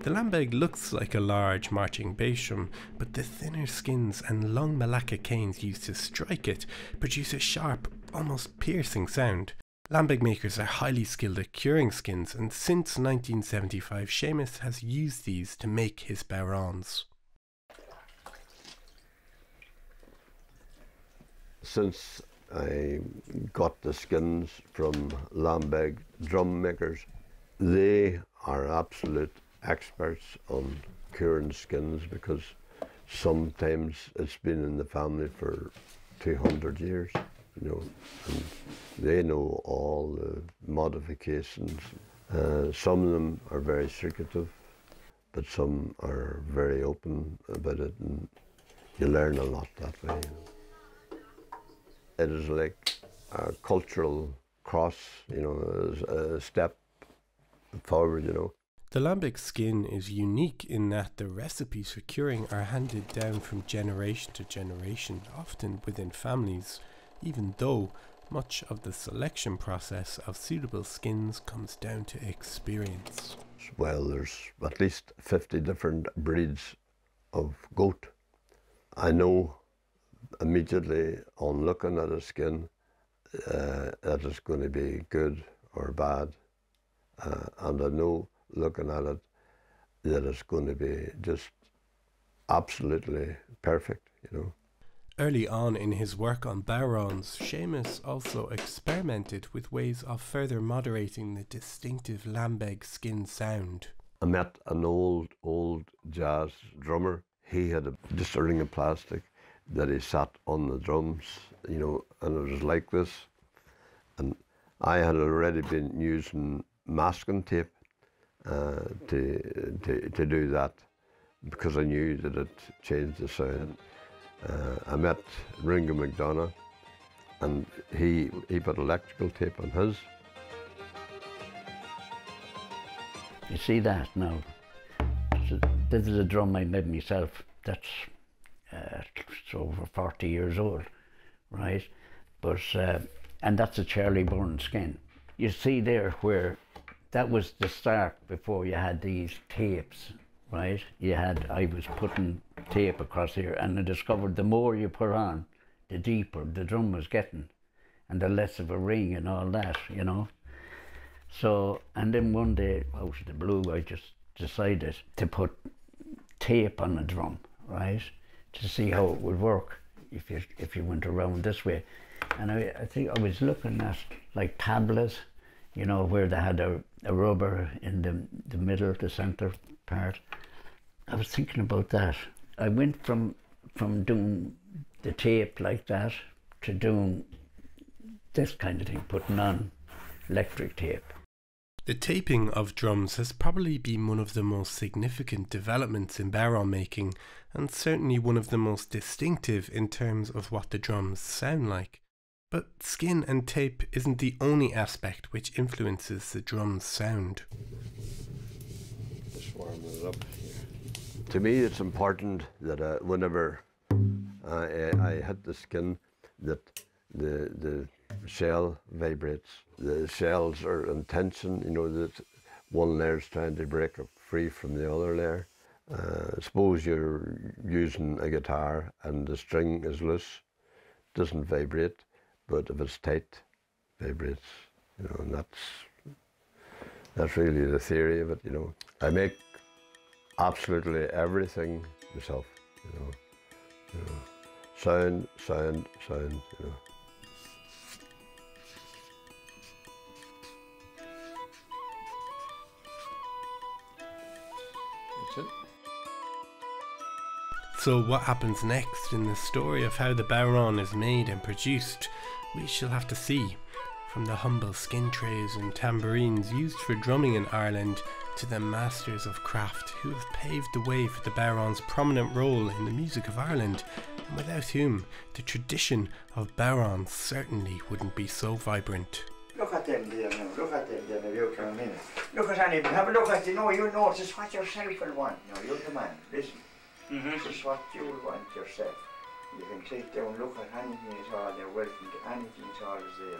The lambeg looks like a large marching bass drum, but the thinner skins and long malacca canes used to strike it produce a sharp, almost piercing sound. Lambeg makers are highly skilled at curing skins, and since 1975 Seamus has used these to make his bodhráns. Since I got the skins from lambeg drum makers, they are absolute experts on curing skins, because sometimes it's been in the family for 200 years, you know, and they know all the modifications. Some of them are very secretive, but some are very open about it, and you learn a lot that way. You know. It is like a cultural cross, you know, a step forward, you know. The lambeg skin is unique in that the recipes for curing are handed down from generation to generation, often within families, even though much of the selection process of suitable skins comes down to experience. Well, there's at least 50 different breeds of goat. I know immediately on looking at a skin that it's going to be good or bad, and I know looking at it that it's going to be just absolutely perfect, you know. Early on in his work on bodhráns, Seamus also experimented with ways of further moderating the distinctive lambeg skin sound. I met an old jazz drummer. He had just a ring of plastic that he sat on the drums, you know, and it was like this. And I had already been using masking tape to do that, because I knew that it changed the sound. I met Ringo McDonough, and he put electrical tape on his. You see that now? This is a drum I made myself. That's it's over 40 years old, right? But and that's a Charlie Byrne skin. You see there where that was the start before you had these tapes, right? I was putting tape across here, and I discovered the more you put on, the deeper the drum was getting, and the less of a ring and all that, you know. So, and then one day out of the blue, I just decided to put tape on the drum, right, to see how it would work if you went around this way. And I think I was looking at like tablas, you know, where they had a rubber in the middle, the center part. I was thinking about that. I went from doing the tape like that to doing this kind of thing, putting on electric tape. The taping of drums has probably been one of the most significant developments in bodhrán making, and certainly one of the most distinctive in terms of what the drums sound like. But skin and tape isn't the only aspect which influences the drum's sound. Just warming it up here. To me, it's important that whenever I hit the skin, that the shell vibrates. The shells are in tension, you know, that one layer's trying to break free from the other layer. Suppose you're using a guitar and the string is loose, it doesn't vibrate, but if it's tight, it vibrates, you know, and that's really the theory of it, you know. I make absolutely everything myself. you know. Sound, sound, sound, you know. So what happens next in the story of how the bodhrán is made and produced, we shall have to see. From the humble skin trays and tambourines used for drumming in Ireland to the masters of craft who have paved the way for the bodhrán's prominent role in the music of Ireland, and without whom the tradition of bodhrán certainly wouldn't be so vibrant. Look at them there now, look at them there now, you come in. Look at anything, have a look at it, no, you notice what yourself will want, no, you're the man, listen. This is what you will want yourself. You can take down, look at anything at all, you're welcome to anything at all is there.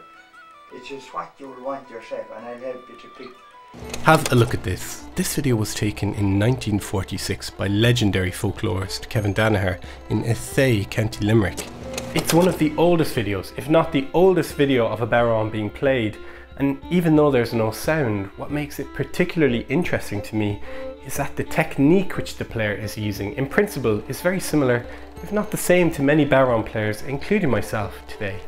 It's just what you will want yourself, and I'll help you to pick. Have a look at this. This video was taken in 1946 by legendary folklorist Kevin Danaher in Athay, County Limerick. It's one of the oldest videos, if not the oldest video of a bodhrán being played, and even though there's no sound, what makes it particularly interesting to me is that the technique which the player is using in principle is very similar, if not the same, to many bodhrán players, including myself today.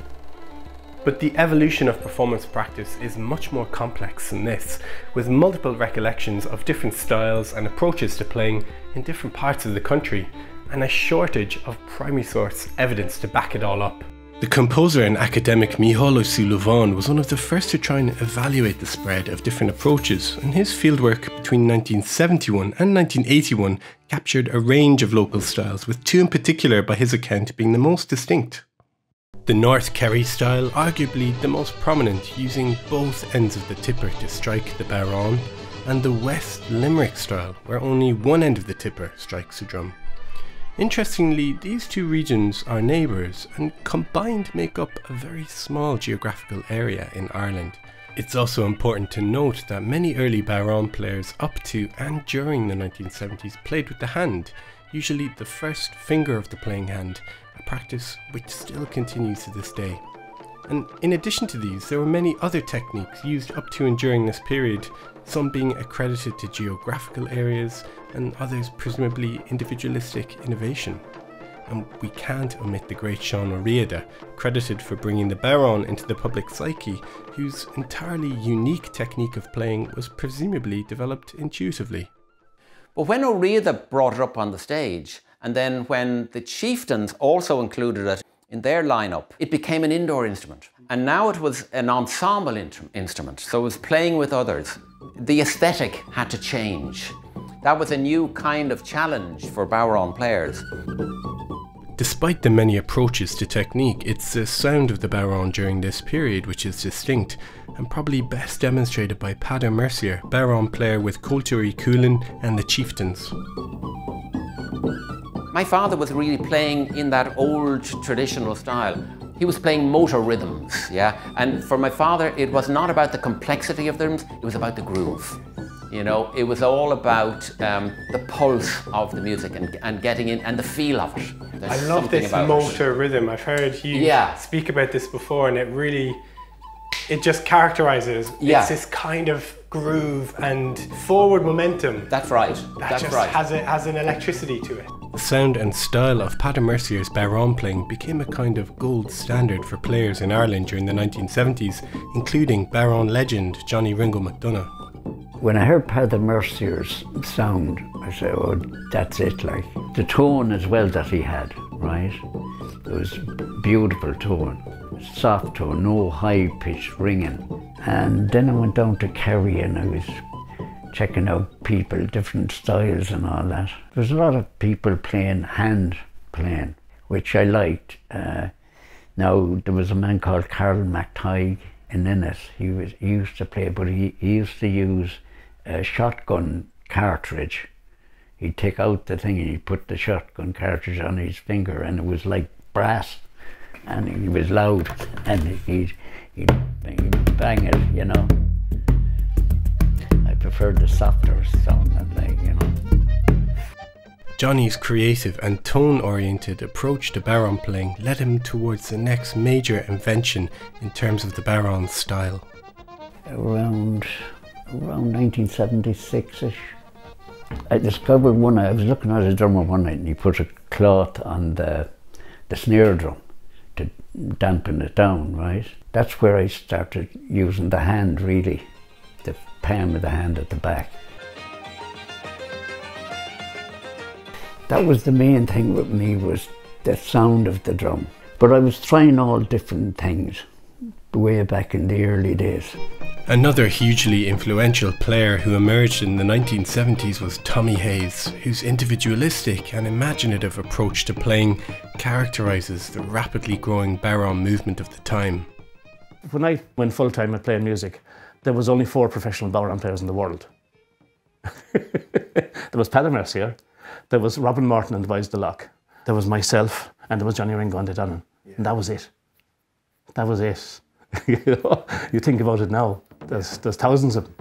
But the evolution of performance practice is much more complex than this, with multiple recollections of different styles and approaches to playing in different parts of the country, and a shortage of primary source evidence to back it all up. The composer and academic Mícheál Ó Súilleabháin was one of the first to try and evaluate the spread of different approaches, and his fieldwork between 1971 and 1981 captured a range of local styles, with two in particular by his account being the most distinct. The North Kerry style, arguably the most prominent, using both ends of the tipper to strike the bodhrán, and the West Limerick style, where only one end of the tipper strikes the drum. Interestingly, these two regions are neighbours and combined make up a very small geographical area in Ireland. It's also important to note that many early bodhrán players up to and during the 1970s played with the hand, usually the first finger of the playing hand, a practice which still continues to this day. And in addition to these, there were many other techniques used up to and during this period, some being accredited to geographical areas and others presumably individualistic innovation. And we can't omit the great Seán Ó Riada, credited for bringing the bodhrán into the public psyche, whose entirely unique technique of playing was presumably developed intuitively. But when Ó Riada brought it up on the stage, and then when the chieftains also included it in their lineup, it became an indoor instrument. And now it was an ensemble instrument, so it was playing with others. The aesthetic had to change. That was a new kind of challenge for bodhrán players. Despite the many approaches to technique, it's the sound of the bodhrán during this period which is distinct, and probably best demonstrated by Peadar Mercier, bodhrán player with Cultúrí Cualann and the Chieftains. My father was really playing in that old traditional style. He was playing motor rhythms, yeah? And for my father, it was not about the complexity of the rhythms, it was about the groove. You know, it was all about the pulse of the music and getting in, and the feel of it. I love this motor rhythm. I've heard you speak about this before, and it just characterizes. It's this kind of groove and forward momentum. That's right. That has an electricity to it. The sound and style of Peadar Mercier's bodhrán playing became a kind of gold standard for players in Ireland during the 1970s, including bodhrán legend Johnny Ringo McDonagh. When I heard Peadar Mercier's sound, I said, oh, that's it, like. The tone as well that he had, right? It was beautiful tone, soft tone, no high-pitched ringing. And then I went down to Kerry and I was checking out people, different styles and all that. There was a lot of people playing hand playing, which I liked. Now, there was a man called Carl MacTighe in Ennis. He used to play, but he used to use a shotgun cartridge. He'd take out the thing and he'd put the shotgun cartridge on his finger, and it was like brass, and he was loud, and he'd bang it, you know. I preferred the softer sound, like, you know. Johnny's creative and tone-oriented approach to bodhrán playing led him towards the next major invention in terms of the bodhrán style. Around 1976-ish, I discovered one, I was looking at a drummer one night and he put a cloth on the snare drum to dampen it down, right? That's where I started using the hand really, the palm of the hand at the back. That was the main thing with me, was the sound of the drum. But I was trying all different things way back in the early days. Another hugely influential player who emerged in the 1970s was Tommy Hayes, whose individualistic and imaginative approach to playing characterises the rapidly growing bodhrán movement of the time. When I went full-time at playing music, there was only 4 professional bodhrán players in the world. There was Peadar Mercier, there was Robin Morton and the Boys de Loch, there was myself, and there was Johnny Ringo and Donnan. And that was it. That was it. You know, you think about it now, there's thousands of them.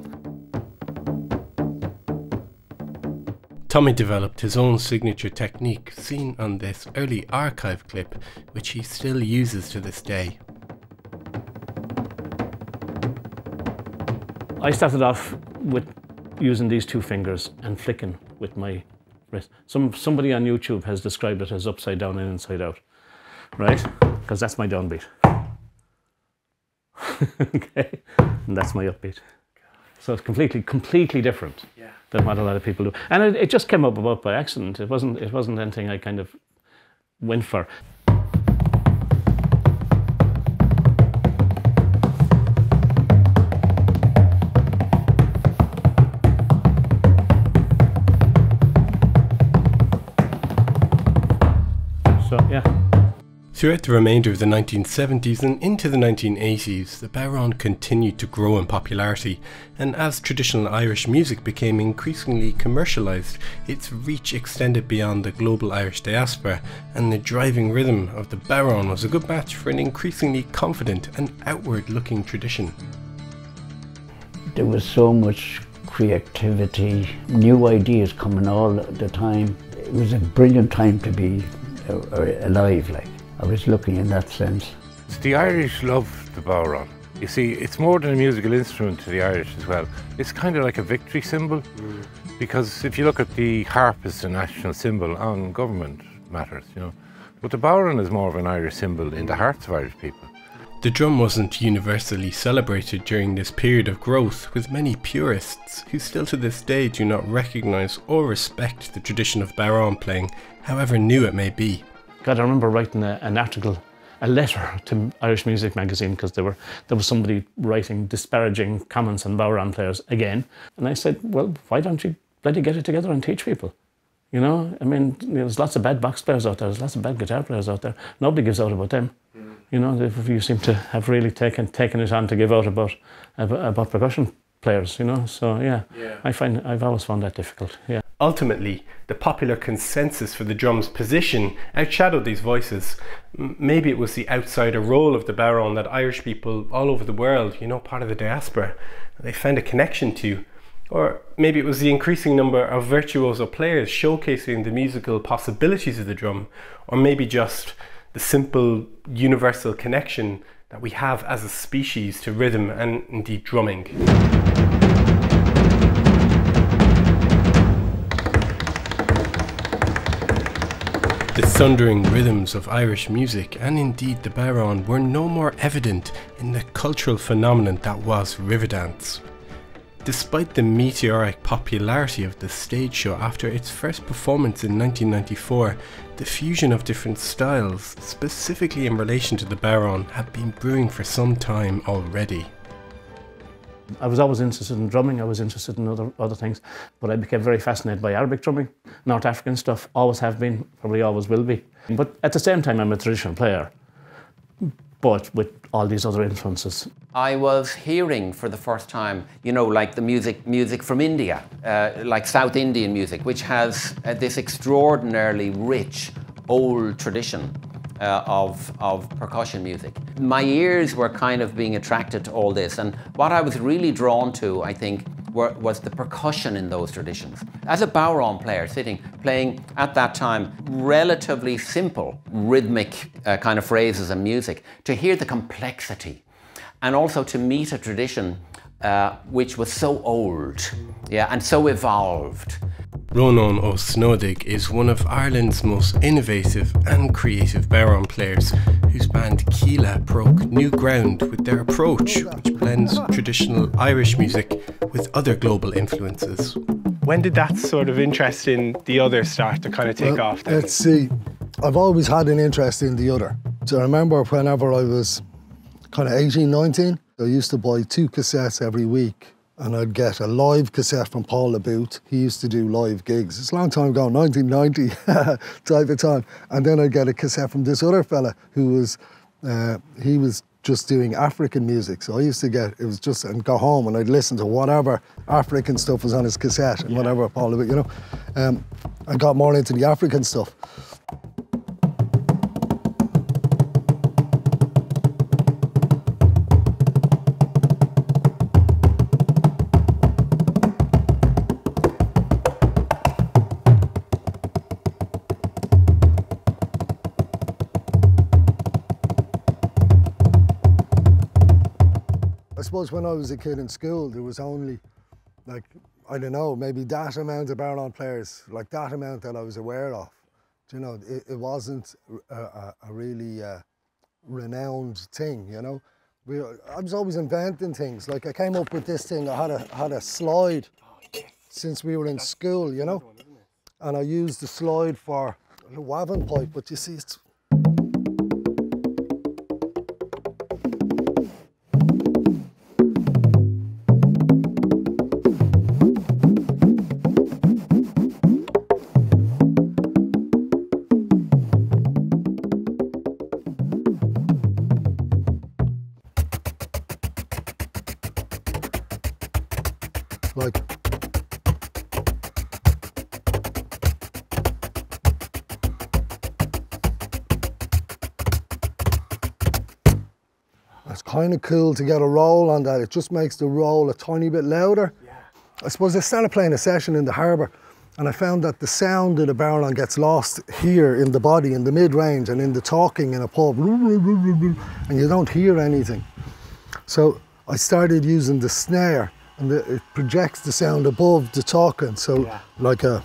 Tommy developed his own signature technique seen on this early archive clip, which he still uses to this day. I started off with using these 2 fingers and flicking with my wrist. Somebody on YouTube has described it as upside down and inside out, right? Because that's my downbeat. Okay, and that's my upbeat. So it's completely different than what a lot of people do. And it just came up about by accident. It wasn't anything I kind of went for. So yeah. Throughout the remainder of the 1970s and into the 1980s, the bodhrán continued to grow in popularity, and as traditional Irish music became increasingly commercialised, its reach extended beyond the global Irish diaspora, and the driving rhythm of the bodhrán was a good match for an increasingly confident and outward-looking tradition. There was so much creativity, new ideas coming all the time. It was a brilliant time to be alive, like. I was lucky in that sense. The Irish love the bodhrán. You see, it's more than a musical instrument to the Irish as well. It's kind of like a victory symbol, because if you look at the harp as a national symbol on government matters, you know. But the bodhrán is more of an Irish symbol in the hearts of Irish people. The drum wasn't universally celebrated during this period of growth, with many purists who still to this day do not recognise or respect the tradition of bodhrán playing, however new it may be. God, I remember writing an article, a letter to Irish Music magazine, because there was somebody writing disparaging comments on bodhrán players again. And I said, well, why don't you bloody get it together and teach people? You know, I mean, there's lots of bad box players out there, there's lots of bad guitar players out there. Nobody gives out about them. You know, you seem to have really taken it on to give out about percussion players, you know. So yeah. I've always found that difficult, yeah. Ultimately, the popular consensus for the drum's position outshadowed these voices. Maybe it was the outsider role of the bodhrán that Irish people all over the world, you know, part of the diaspora, they found a connection to. Or maybe it was the increasing number of virtuoso players showcasing the musical possibilities of the drum. Or maybe just the simple universal connection that we have as a species to rhythm and indeed drumming. The thundering rhythms of Irish music, and indeed the bodhrán, were no more evident in the cultural phenomenon that was Riverdance. Despite the meteoric popularity of the stage show after its first performance in 1994, the fusion of different styles, specifically in relation to the bodhrán, had been brewing for some time already. I was always interested in drumming, I was interested in other things, but I became very fascinated by Arabic drumming, North African stuff, always have been, probably always will be. But at the same time, I'm a traditional player, but with all these other influences. I was hearing for the first time, you know, like the music from India, like South Indian music, which has this extraordinarily rich, old tradition. Of percussion music. My ears were kind of being attracted to all this, and what I was really drawn to, I think, was the percussion in those traditions. As a bodhrán player, playing at that time relatively simple rhythmic kind of phrases and music, to hear the complexity, and also to meet a tradition which was so old, yeah, and so evolved. Ronan O'Snodig is one of Ireland's most innovative and creative bodhrán players, whose band Keela broke new ground with their approach, which blends traditional Irish music with other global influences. When did that sort of interest in the other start to kind of take off then? Let's see, I've always had an interest in the other. So I remember whenever I was kind of 18, 19, I used to buy 2 cassettes every week, and I'd get a live cassette from Paul LeBoot. He used to do live gigs. It's a long time ago, 1990 type of time. And then I'd get a cassette from this other fella who was, he was just doing African music. So I used to get, it was just, and go home and I'd listen to whatever African stuff was on his cassette and whatever Paul LeBoot, you know. I got more into the African stuff. I suppose when I was a kid in school, there was only, like, I don't know, maybe that amount of bodhrán players, like that amount that I was aware of. Do you know, it wasn't a really renowned thing, you know. I was always inventing things. Like I came up with this thing, I had a slide since we were in school, you know. And I used the slide for a wavin pipe, but you see, it's like it's kind of cool to get a roll on that. It just makes the roll a tiny bit louder. Yeah. I suppose I started playing a session in the harbour and I found that the sound of the bodhrán gets lost here in the body, in the mid-range, and in the talking in a pub, and you don't hear anything. So I started using the snare, and it projects the sound above the talking, so like a...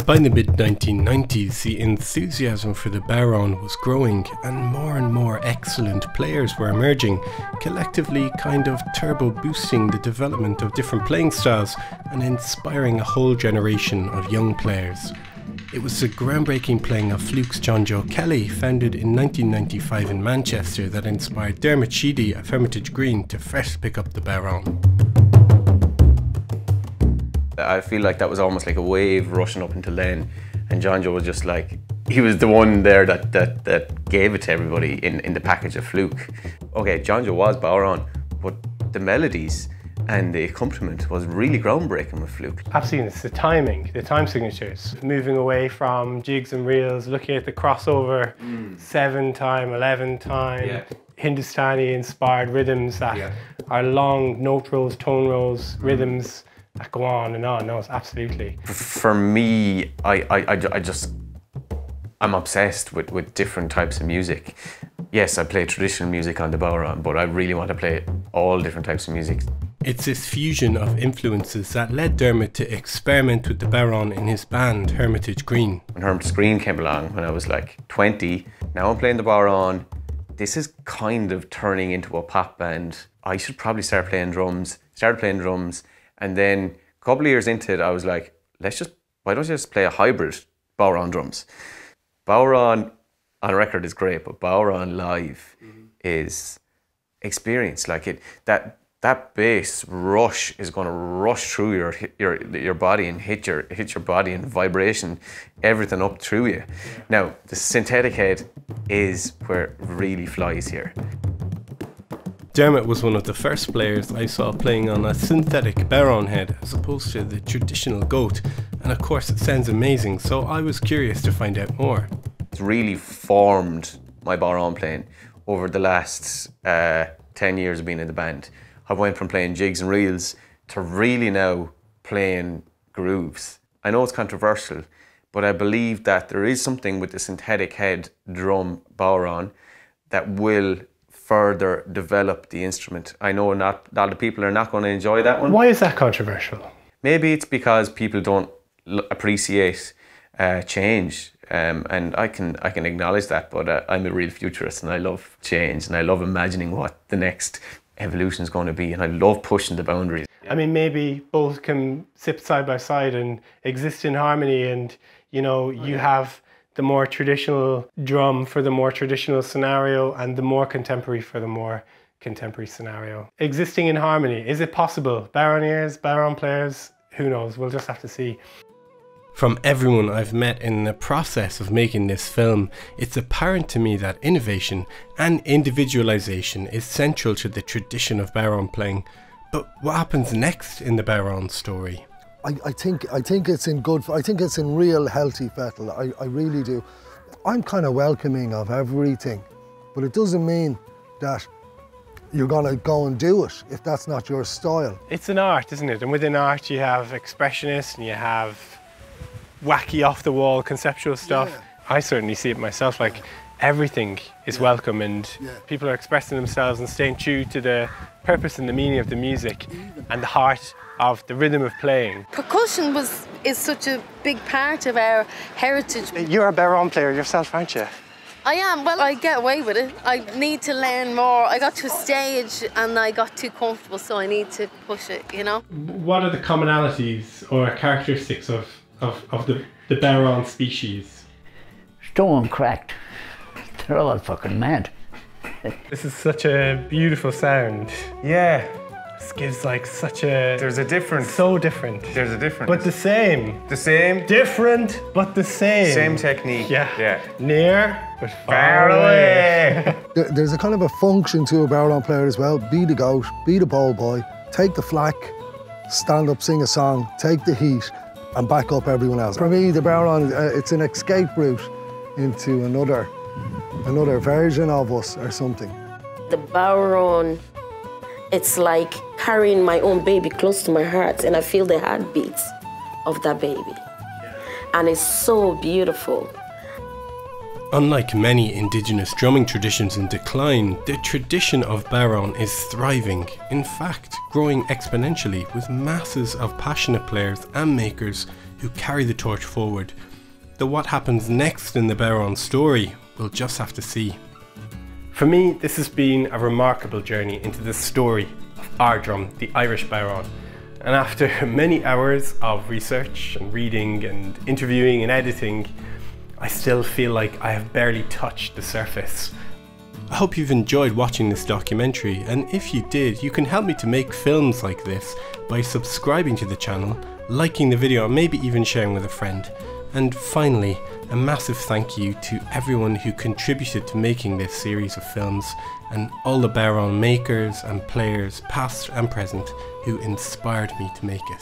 By the mid-1990s, the enthusiasm for the bodhrán was growing and more excellent players were emerging, collectively kind of turbo-boosting the development of different playing styles and inspiring a whole generation of young players. It was the groundbreaking playing of Fluke's John Joe Kelly, founded in 1995 in Manchester, that inspired Dermot Sheedy of Hermitage Green to first pick up the bodhrán. I feel like that was almost like a wave rushing up until then, and John Joe was just like, he was the one there that gave it to everybody in the package of Fluke. Okay, John Joe was bodhrán, but the melodies and the accompaniment was really groundbreaking with Fluke. Absolutely, it's the timing, the time signatures. Moving away from jigs and reels, looking at the crossover 7-time, 11-time, Hindustani inspired rhythms that are long note rolls, tone rolls, rhythms that go on and on. No, it's absolutely. For me, I'm obsessed with different types of music. Yes, I play traditional music on the bodhrán, but I really want to play all different types of music. It's this fusion of influences that led Dermot to experiment with the bodhrán in his band, Hermitage Green. When Hermitage Green came along when I was like 20, now I'm playing the bodhrán. This is kind of turning into a pop band. I should probably start playing drums. Started playing drums. And then a couple of years into it, I was like, why don't you just play a hybrid bodhrán drums? Bodhrán on record is great, but bodhrán live is experience. Like that bass rush is going to rush through your body and hit your body and vibration, everything up through you. Now, the synthetic head is where it really flies here. Dermot was one of the first players I saw playing on a synthetic bodhrán head as opposed to the traditional goat, and of course it sounds amazing, so I was curious to find out more. It's really formed my bodhrán playing over the last 10 years of being in the band. I went from playing jigs and reels to really now playing grooves. I know it's controversial, but I believe that there is something with the synthetic head drum bodhrán that will further develop the instrument. I know not a lot of people are not going to enjoy that one. Why is that controversial? Maybe it's because people don't appreciate change, and I can acknowledge that, but I'm a real futurist and I love change and I love imagining what the next evolution is going to be, and I love pushing the boundaries. I mean, maybe both can sit side by side and exist in harmony, and you know, you have the more traditional drum for the more traditional scenario and the more contemporary for the more contemporary scenario. Existing in harmony, is it possible? Baroniers, bodhrán players, who knows? We'll just have to see. From everyone I've met in the process of making this film, it's apparent to me that innovation and individualization is central to the tradition of bodhrán playing. But what happens next in the bodhrán story? I think it's in good. I think it's in real healthy fettle. I really do. I'm kind of welcoming of everything, but it doesn't mean that you're gonna go and do it if that's not your style. It's an art, isn't it? And within art, you have expressionists and you have wacky, off-the-wall conceptual stuff. Yeah. I certainly see it myself. Like everything is welcome, and people are expressing themselves and staying true to the purpose and the meaning of the music and the heart of the rhythm of playing. Percussion is such a big part of our heritage. You're a bodhrán player yourself, aren't you? I am. Well, I get away with it. I need to learn more. I got to a stage and I got too comfortable, so I need to push it, you know? What are the commonalities or characteristics of the bodhrán species? Stone cracked. They're all fucking mad. This is such a beautiful sound. Yeah. This gives like such a... There's a difference. So different. There's a difference. But the same. The same. Different, but the same. Same technique. Yeah. Near, but far away. There's a kind of a function to a bodhrán player as well. Be the goat, be the bowl boy, take the flak, stand up, sing a song, take the heat, and back up everyone else. For me, the bodhrán, it's an escape route into another version of us or something. The bodhrán, it's like carrying my own baby close to my heart, and I feel the heartbeats of that baby. And it's so beautiful. Unlike many indigenous drumming traditions in decline, the tradition of bodhrán is thriving, in fact growing exponentially with masses of passionate players and makers who carry the torch forward. Though what happens next in the bodhrán story, we'll just have to see. For me, this has been a remarkable journey into the story of our drum, the Irish bodhrán. And after many hours of research and reading and interviewing and editing, I still feel like I have barely touched the surface. I hope you've enjoyed watching this documentary, and if you did, you can help me to make films like this by subscribing to the channel, liking the video, and maybe even sharing with a friend. And finally, a massive thank you to everyone who contributed to making this series of films, and all the bodhrán makers and players, past and present, who inspired me to make it.